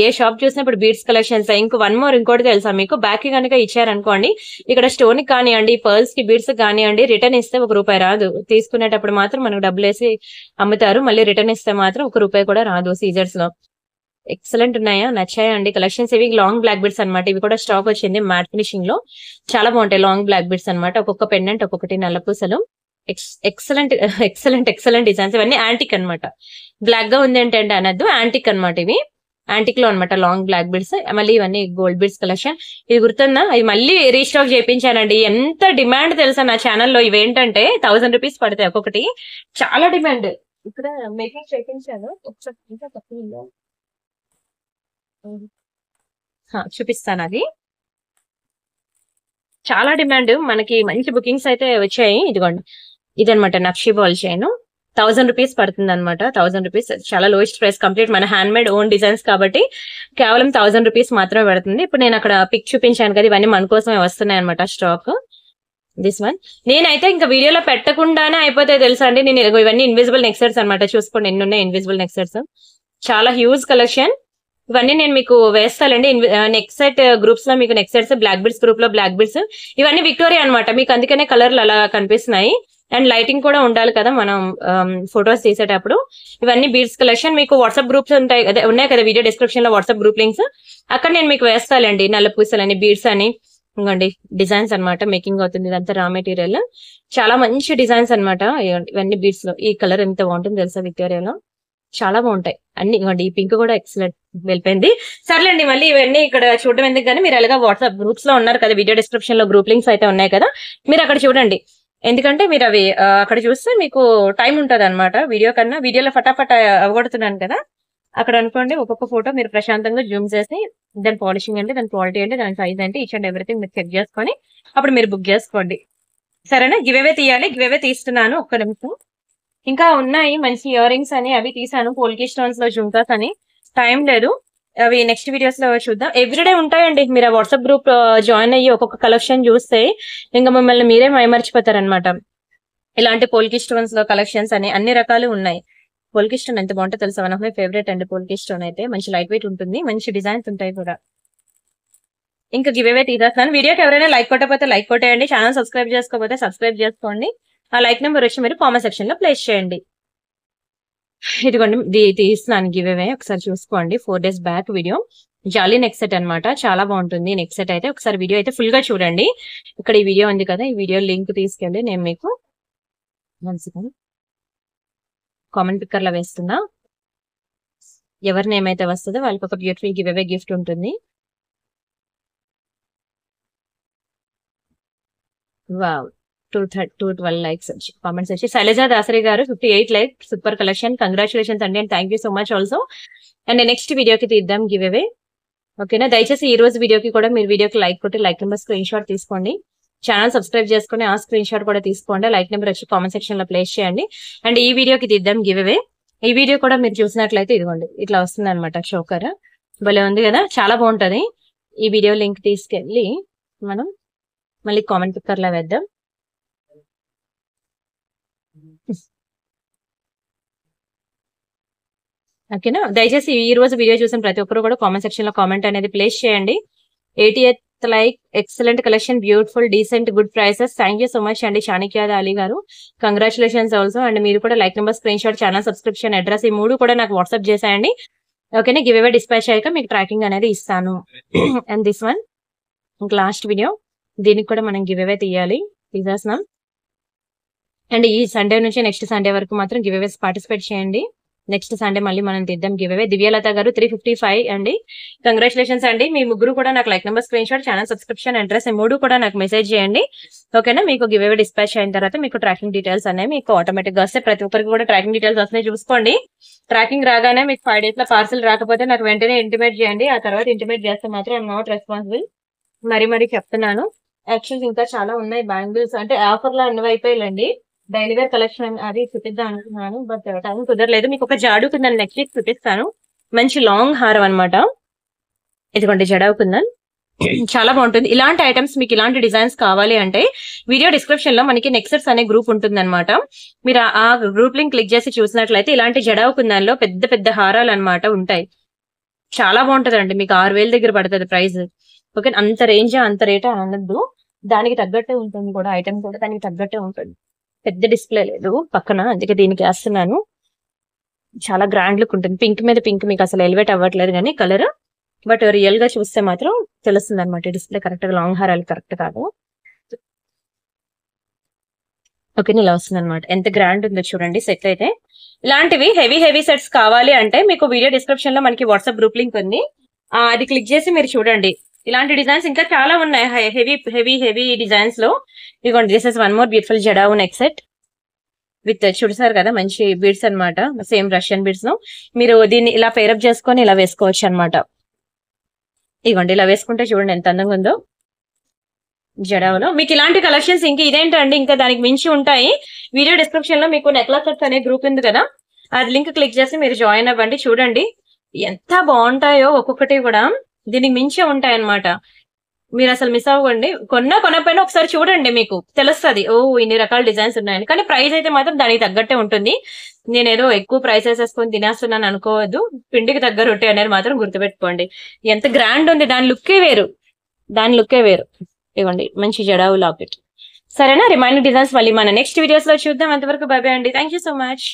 ఏ షాప్ చూసినా ఇప్పుడు బీడ్స్ కలెక్షన్స్. ఇంకోటి తెలుసా మీకు, బ్యాక్ కి కనుక ఇచ్చారనుకోండి, ఇక్కడ స్టోన్ కి కానివ్వండి, పర్ల్స్ కి బీడ్స్ కానివ్వండి, రిటర్న్ ఇస్తే ₹1 రాదు. తీసుకునేటప్పుడు మాత్రం మనకు డబ్బులు వేసి అమ్ముతారు, మళ్ళీ రిటర్న్ ఇస్తే మాత్రం ₹1 కూడా రాదు. సీజర్స్ లో ఎక్సలెంట్ ఉన్నాయా, నచ్చాయా అండి కలెక్షన్స్. ఇవి లాంగ్ బ్లాక్ బీడ్స్ అనమాట. ఇవి కూడా స్టాక్ వచ్చింది మ్యాట్ ఫినిషింగ్ లో, చాలా బాగుంటాయి లాంగ్ బ్లాక్ బీడ్స్ అనమాట. ఒక్కొక్క పెండెంట్ ఒక్కొక్కటి నల్ల పూసలు. Excellent excellent excellent designs. ఇవన్నీ యాంటిక్ అనమాట. బ్లాక్ గా ఉంది ఏంటంటే అనద్దు, యాంటిక్ అనమాట. ఇవి యాంటిక్ లో అనమాట లాంగ్ బ్లాక్ బీడ్స్. మళ్ళీ ఇవన్నీ గోల్డ్ బీడ్స్ కలెక్షన్. ఇది గుర్తుందా, ఇది మళ్ళీ రీస్టాక్ చేయించానండి. ఎంత డిమాండ్ తెలుసా నా ఛానల్లో. ఇవేంటంటే 1000 రూపీస్ పడతాయి ఒక్కొక్కటి, చాలా డిమాండ్. ఇక్కడ మేకింగ్ చేయించాను, ఒకసారి చూపిస్తాను. అది చాలా డిమాండ్, మనకి మంచి బుకింగ్స్ అయితే వచ్చాయి. ఇదిగోండి ఇదనమాట నక్షి బాల్ చైన్, 1000 రూపీస్ పడుతుంది అనమాట. 1000 రూపీస్ చాలా లోయెస్ట్ ప్రైస్. కంప్లీట్ మన హ్యాండ్మేడ్ ఓన్ డిజైన్స్ కాబట్టి కేవలం 1000 రూపీస్ మాత్రమే పడుతుంది. ఇప్పుడు నేను అక్కడ పిక్ చూపించాను కదా, ఇవన్నీ మన కోసమే వస్తున్నాయి అనమాట స్టాక్. దిస్ వన్ నేనైతే ఇంకా వీడియోలో పెట్టకుండానే అయిపోతాయి తెలుసా అండి. నేను ఇవన్నీ ఇన్విజిబుల్ నెక్ సెట్స్ అనమాట. చూసుకోండి ఎన్ని ఉన్నాయి ఇన్విజిబుల్ నెక్ సెట్స్, చాలా హ్యూజ్ కలెక్షన్. ఇవన్నీ నేను మీకు వేస్తానండి. నెక్ సెట్ గ్రూప్స్ లో మీకు neck sets, black beads group లో బ్లాక్ బీడ్స్, ఇవన్నీ విక్టోరియా అనమాట. మీకు అందుకనే కలర్లు అలా కనిపిస్తున్నాయి. అండ్ లైటింగ్ కూడా ఉండాలి కదా మనం ఫొటోస్ తీసేటప్పుడు. ఇవన్నీ బీడ్స్ కలెక్షన్. మీకు వాట్సాప్ గ్రూప్స్ ఉన్నాయి కదా, వీడియో డిస్క్రిప్షన్ లో వాట్సాప్ గ్రూప్ లింక్స్, అక్కడ నేను మీకు వేస్తానండి. నల్ల పూసలు అని, బీడ్స్ అని, ఇంకోండి డిజైన్స్ అనమాట. మేకింగ్ అవుతుంది ఇదంతా రా మెటీరియల్. చాలా మంచి డిజైన్స్ అనమాట ఇవన్నీ బీడ్స్ లో. ఈ కలర్ ఎంత బాగుంటుంది తెలుసా విక్టోరియాలో, చాలా బాగుంటాయి అన్ని. ఇవ్వండి ఈ పింక్ కూడా ఎక్సలెంట్ వెళ్ళిపోయింది. సర్లేండి మళ్ళీ ఇవన్నీ ఇక్కడ చూడడం ఎందుకు కానీ, మీరు అలాగా వాట్సాప్ గ్రూప్స్ లో ఉన్నారు కదా, వీడియో డిస్క్రిప్షన్ లో గ్రూప్ లింక్స్ అయితే ఉన్నాయి కదా, మీరు అక్కడ చూడండి. ఎందుకంటే మీరు అవి అక్కడ చూస్తే మీకు టైం ఉంటుంది అనమాట. వీడియోలో ఫటాఫట్ అవగొడుతున్నాను కదా, అక్కడ అనుకోండి ఒక్కొక్క ఫోటో మీరు ప్రశాంతంగా జూమ్ చేసి దాని పాలిషింగ్ అంటే, దాని క్వాలిటీ అంటే, దాని సైజ్ అంటే, ఈచ్ అండ్ ఎవ్రీథింగ్ మీరు చెక్ చేసుకొని అప్పుడు మీరు బుక్ చేసుకోండి. సరేనా, గివ్ అవే తీస్తున్నాను. ఒక్క నిమిషం. ఇంకా ఉన్నాయి మంచి ఇయర్ రింగ్స్ అని, అవి తీసాను. పోల్కి స్టోన్స్ లో జుంకాస్ అని. టైం లేదు, అవి నెక్స్ట్ వీడియోస్ లో చూద్దాం. ఎవ్రీడే ఉంటాయండి. మీరు ఆ వాట్సాప్ గ్రూప్ జాయిన్ అయ్యి ఒక్కొక్క కలెక్షన్ చూస్తే ఇంకా మిమ్మల్ని మీరే మైమర్చిపోతారనమాట. ఇలాంటి పోల్కి స్టోన్స్ లో కలెక్షన్స్ అని అన్ని రకాలు ఉన్నాయి. పోల్కి స్టోన్ ఎంత బాగుంటుందో తెలుసా, వన్ ఆఫ్ మై ఫేవరెట్ అండి. పోల్కి స్టోన్ అయితే మంచి లైట్ వెయిట్ ఉంటుంది, మంచి డిజైన్స్ ఉంటాయి కూడా. ఇంకా గివ్ అవే తీసేస్తాను. వీడియోకి ఎవరైనా లైక్ కొట్టకపోతే లైక్ కొట్టేయండి, ఛానల్ సబ్స్క్రైబ్ చేసుకోకపోతే సబ్స్క్రైబ్ చేసుకోండి. ఆ లైక్ నెంబర్ వచ్చి మీరు కామెంట్ సెక్షన్ లో ప్లేస్ చేయండి. ఇదిగోండి తీస్తున్నాను గివ్ అవే, ఒకసారి చూసుకోండి. 4 days బ్యాక్ వీడియో. జాలీ నెక్ సెట్ అనమాట, చాలా బాగుంటుంది నెక్ సెట్ అయితే. ఒకసారి వీడియో అయితే ఫుల్ గా చూడండి. ఇక్కడ ఈ వీడియో ఉంది కదా, ఈ వీడియో లింక్ తీసుకెళ్ళి నేను మీకు కామెంట్ పిక్కర్ లో వేస్తున్నా. ఎవరి నేమ్ అయితే వస్తుందో వాళ్ళకి ఒక బ్యూటిఫుల్ గివ్ అవే గిఫ్ట్ ఉంటుంది. వావ్, 212 likes వచ్చి కామెంట్స్ వచ్చి. శైలజా దాసరి గారు 58 likes, సూపర్ కలెక్షన్, కంగ్రాచులేషన్స్ అండి, and thank you so much also. And next వీడియోకి తీద్దాం గివ్ అవే. ఓకేనా, దయచేసి ఈ రోజు వీడియోకి కూడా మీరు వీడియోకి లైక్ కొట్టి లైక్ నెంబర్ స్క్రీన్ షాట్ తీసుకోండి. ఛానల్ సబ్స్క్రైబ్ చేసుకుని ఆ స్క్రీన్ షాట్ కూడా తీసుకోండి. లైక్ నెంబర్ వచ్చి కామెంట్ సెక్షన్ లో ప్లేస్ చేయండి. అండ్ ఈ వీడియోకి తీద్దాం గివ్ అవే. ఈ వీడియో కూడా మీరు చూసినట్లయితే ఇదిగోండి ఇట్లా వస్తుంది అనమాట. చోకర్ భలే ఉంది కదా, చాలా బాగుంటది. ఈ వీడియో లింక్ తీసుకెళ్ళి మనం మళ్ళీ కామెంట్ పిక్కర్ లా వేద్దాం. ఓకేనా. దయచేసి ఈ రోజు వీడియో చూసిన ప్రతి ఒక్కరు కూడా కామెంట్ సెక్షన్ లో కామెంట్ అనేది ప్లేస్ చేయండి. 88th like, excellent collection, beautiful, decent, good prices. Thank you so much అండి చాణక్యాద అలీ గారు. Congratulations also. అండ్ మీరు కూడా like number, screen shot, channel subscription, address ఈ 3 కూడా నాకు వాట్సాప్ చేసేయండి. ఓకేనా. గివ్ అవే డిస్పాచ్ అయ్యాక మీకు ట్రాకింగ్ అనేది ఇస్తాను. అండ్ దిస్ వన్ ఇంకా లాస్ట్ వీడియో, దీనికి కూడా మనం గివ్ అవే తీయాలి, తీసేస్తున్నాం. అండ్ ఈ సండే నుంచి నెక్స్ట్ సండే వరకు మాత్రం గివ్ అవేస్ పార్టిసిపేట్ చేయండి. నెక్స్ట్ సండే మళ్ళీ మనం తీద్దాం గివ్ అవే. దివ్యలత గారు 355 అండి. కంగ్రాచులేషన్స్ అండి. మీ ముగ్గురు కూడా నాకు like number, screen shot, channel subscription, address ఈ 3 కూడా నాకు మెసేజ్ చేయండి. ఓకేనా. మీకు గివ్ అవే డిస్పాచ్ అయిన తర్వాత మీకు ట్రాకింగ్ డీటెయిల్స్ అనేవి మీకు ఆటోమేటిక్ గా వస్తాయి. ప్రతి ఒక్కరికి కూడా ట్రాకింగ్ డీటెయిల్స్ వస్తున్నాయి చూసుకోండి. ట్రాకింగ్ రాగానే మీకు 5 days లో పార్సల్ రాకపోతే నాకు వెంటనే ఇంటిమేట్ చేయండి. ఆ తర్వాత ఇంటిమేట్ చేస్తే మాత్రం ఐఎమ్ నాట్ రెస్పాన్సిబుల్. మరీ చెప్తున్నాను. యాక్చువల్గా ఇంకా చాలా ఉన్నాయి బ్యాంగిల్స్, అంటే ఆఫర్ లో అన్ని అయిపోయాయండి. డైలీ వేర్ కలెక్షన్ అది చూపిద్దాం అనుకున్నాను, బట్ టైం కుదరలేదు. మీకు ఒక జాడు కుందన్ నెక్స్ట్ వీక్ చూపిస్తాను. మంచి లాంగ్ హారం అనమాట. ఇదిగోండి జడావు కుందన్, చాలా బాగుంటుంది. ఇలాంటి ఐటమ్స్ మీకు ఇలాంటి డిజైన్స్ కావాలి అంటే వీడియో డిస్క్రిప్షన్ లో మనకి నెక్సెట్స్ అనే గ్రూప్ ఉంటుంది అనమాట. మీరు ఆ గ్రూప్ లింక్ క్లిక్ చేసి చూసినట్లయితే ఇలాంటి జడావు కుందన్ లో పెద్ద పెద్ద హారాలు అనమాట ఉంటాయి. చాలా బాగుంటదండి. మీకు 6,000 దగ్గర పడుతుంది ప్రైస్. ఓకే. అంత రేంజ్ అంత రేట్ అనద్దు, దానికి తగ్గట్టే ఉంటుంది కూడా. ఐటమ్ కూడా దానికి తగ్గట్టే ఉంటుంది. పెద్ద డిస్ప్లే లేదు పక్కన, అందుకే దీనికి వేస్తున్నాను. చాలా గ్రాండ్ లుక్ ఉంటుంది. పింక్ మీద పింక్ మీకు అసలు ఎలివేట్ అవ్వట్లేదు కానీ కలర్, బట్ రియల్ గా చూస్తే మాత్రం తెలుస్తుంది అనమాట. డిస్ప్లే కరెక్ట్ గా, లాంగ్ హారాలు కరెక్ట్ కాదు. ఓకే, ఇలా వస్తుంది అనమాట. ఎంత గ్రాండ్ ఉందో చూడండి సెట్ అయితే. ఇలాంటివి హెవీ సెట్స్ కావాలి అంటే మీకు వీడియో డిస్క్రిప్షన్ లో మనకి వాట్సాప్ గ్రూప్ లింక్ ఉంది, అది క్లిక్ చేసి మీరు చూడండి. ఇలాంటి డిజైన్స్ ఇంకా చాలా ఉన్నాయి హెవీ డిజైన్స్ లో. ఇదిగోండి this is one more beautiful jadau neck set with చూసారు కదా మంచి బీడ్స్ అనమాట. సేమ్ రష్యన్ బీడ్స్ లో మీరు దీన్ని ఇలా పేరప్ చేసుకొని ఇలా వేసుకోవచ్చు అనమాట. ఇదిగోండి ఇలా వేసుకుంటే చూడండి ఎంత అందంగా ఉందో జడావులో. మీకు ఇలాంటి కలెక్షన్స్ ఇంకా ఇదేంటండి ఇంకా దానికి మించి ఉంటాయి. వీడియో డిస్క్రిప్షన్ లో మీకు నెక్లెస్ సెట్స్ అనే గ్రూప్ ఉంది కదా, అది లింక్ క్లిక్ చేసి మీరు జాయిన్ అవ్వండి. చూడండి ఎంత బాగుంటాయో ఒక్కొక్కటి కూడా, దీనికి మించి ఉంటాయి అనమాట. మీరు అసలు మిస్ అవ్వండి. కొనపైన ఒకసారి చూడండి, మీకు తెలుస్తుంది ఓ ఇన్ని రకాల డిజైన్స్ ఉన్నాయని. కానీ ప్రైస్ అయితే మాత్రం దానికి తగ్గట్టే ఉంటుంది. నేనేదో ఎక్కువ ప్రైసెస్ వేసుకొని తినేస్తున్నాను అనుకోవద్దు. పిండికి తగ్గ రొట్టె అనేది మాత్రం గుర్తుపెట్టుకోండి. ఎంత గ్రాండ్ ఉంది, దాని లుక్కే వేరు. ఇవ్వండి మంచి జడావు లాకెట్. సరేనా. రిమైనింగ్ డిజైన్స్ మళ్ళీ మన నెక్స్ట్ వీడియోస్ లో చూద్దాం. అంతవరకు బై బై అండి. Thank you so much.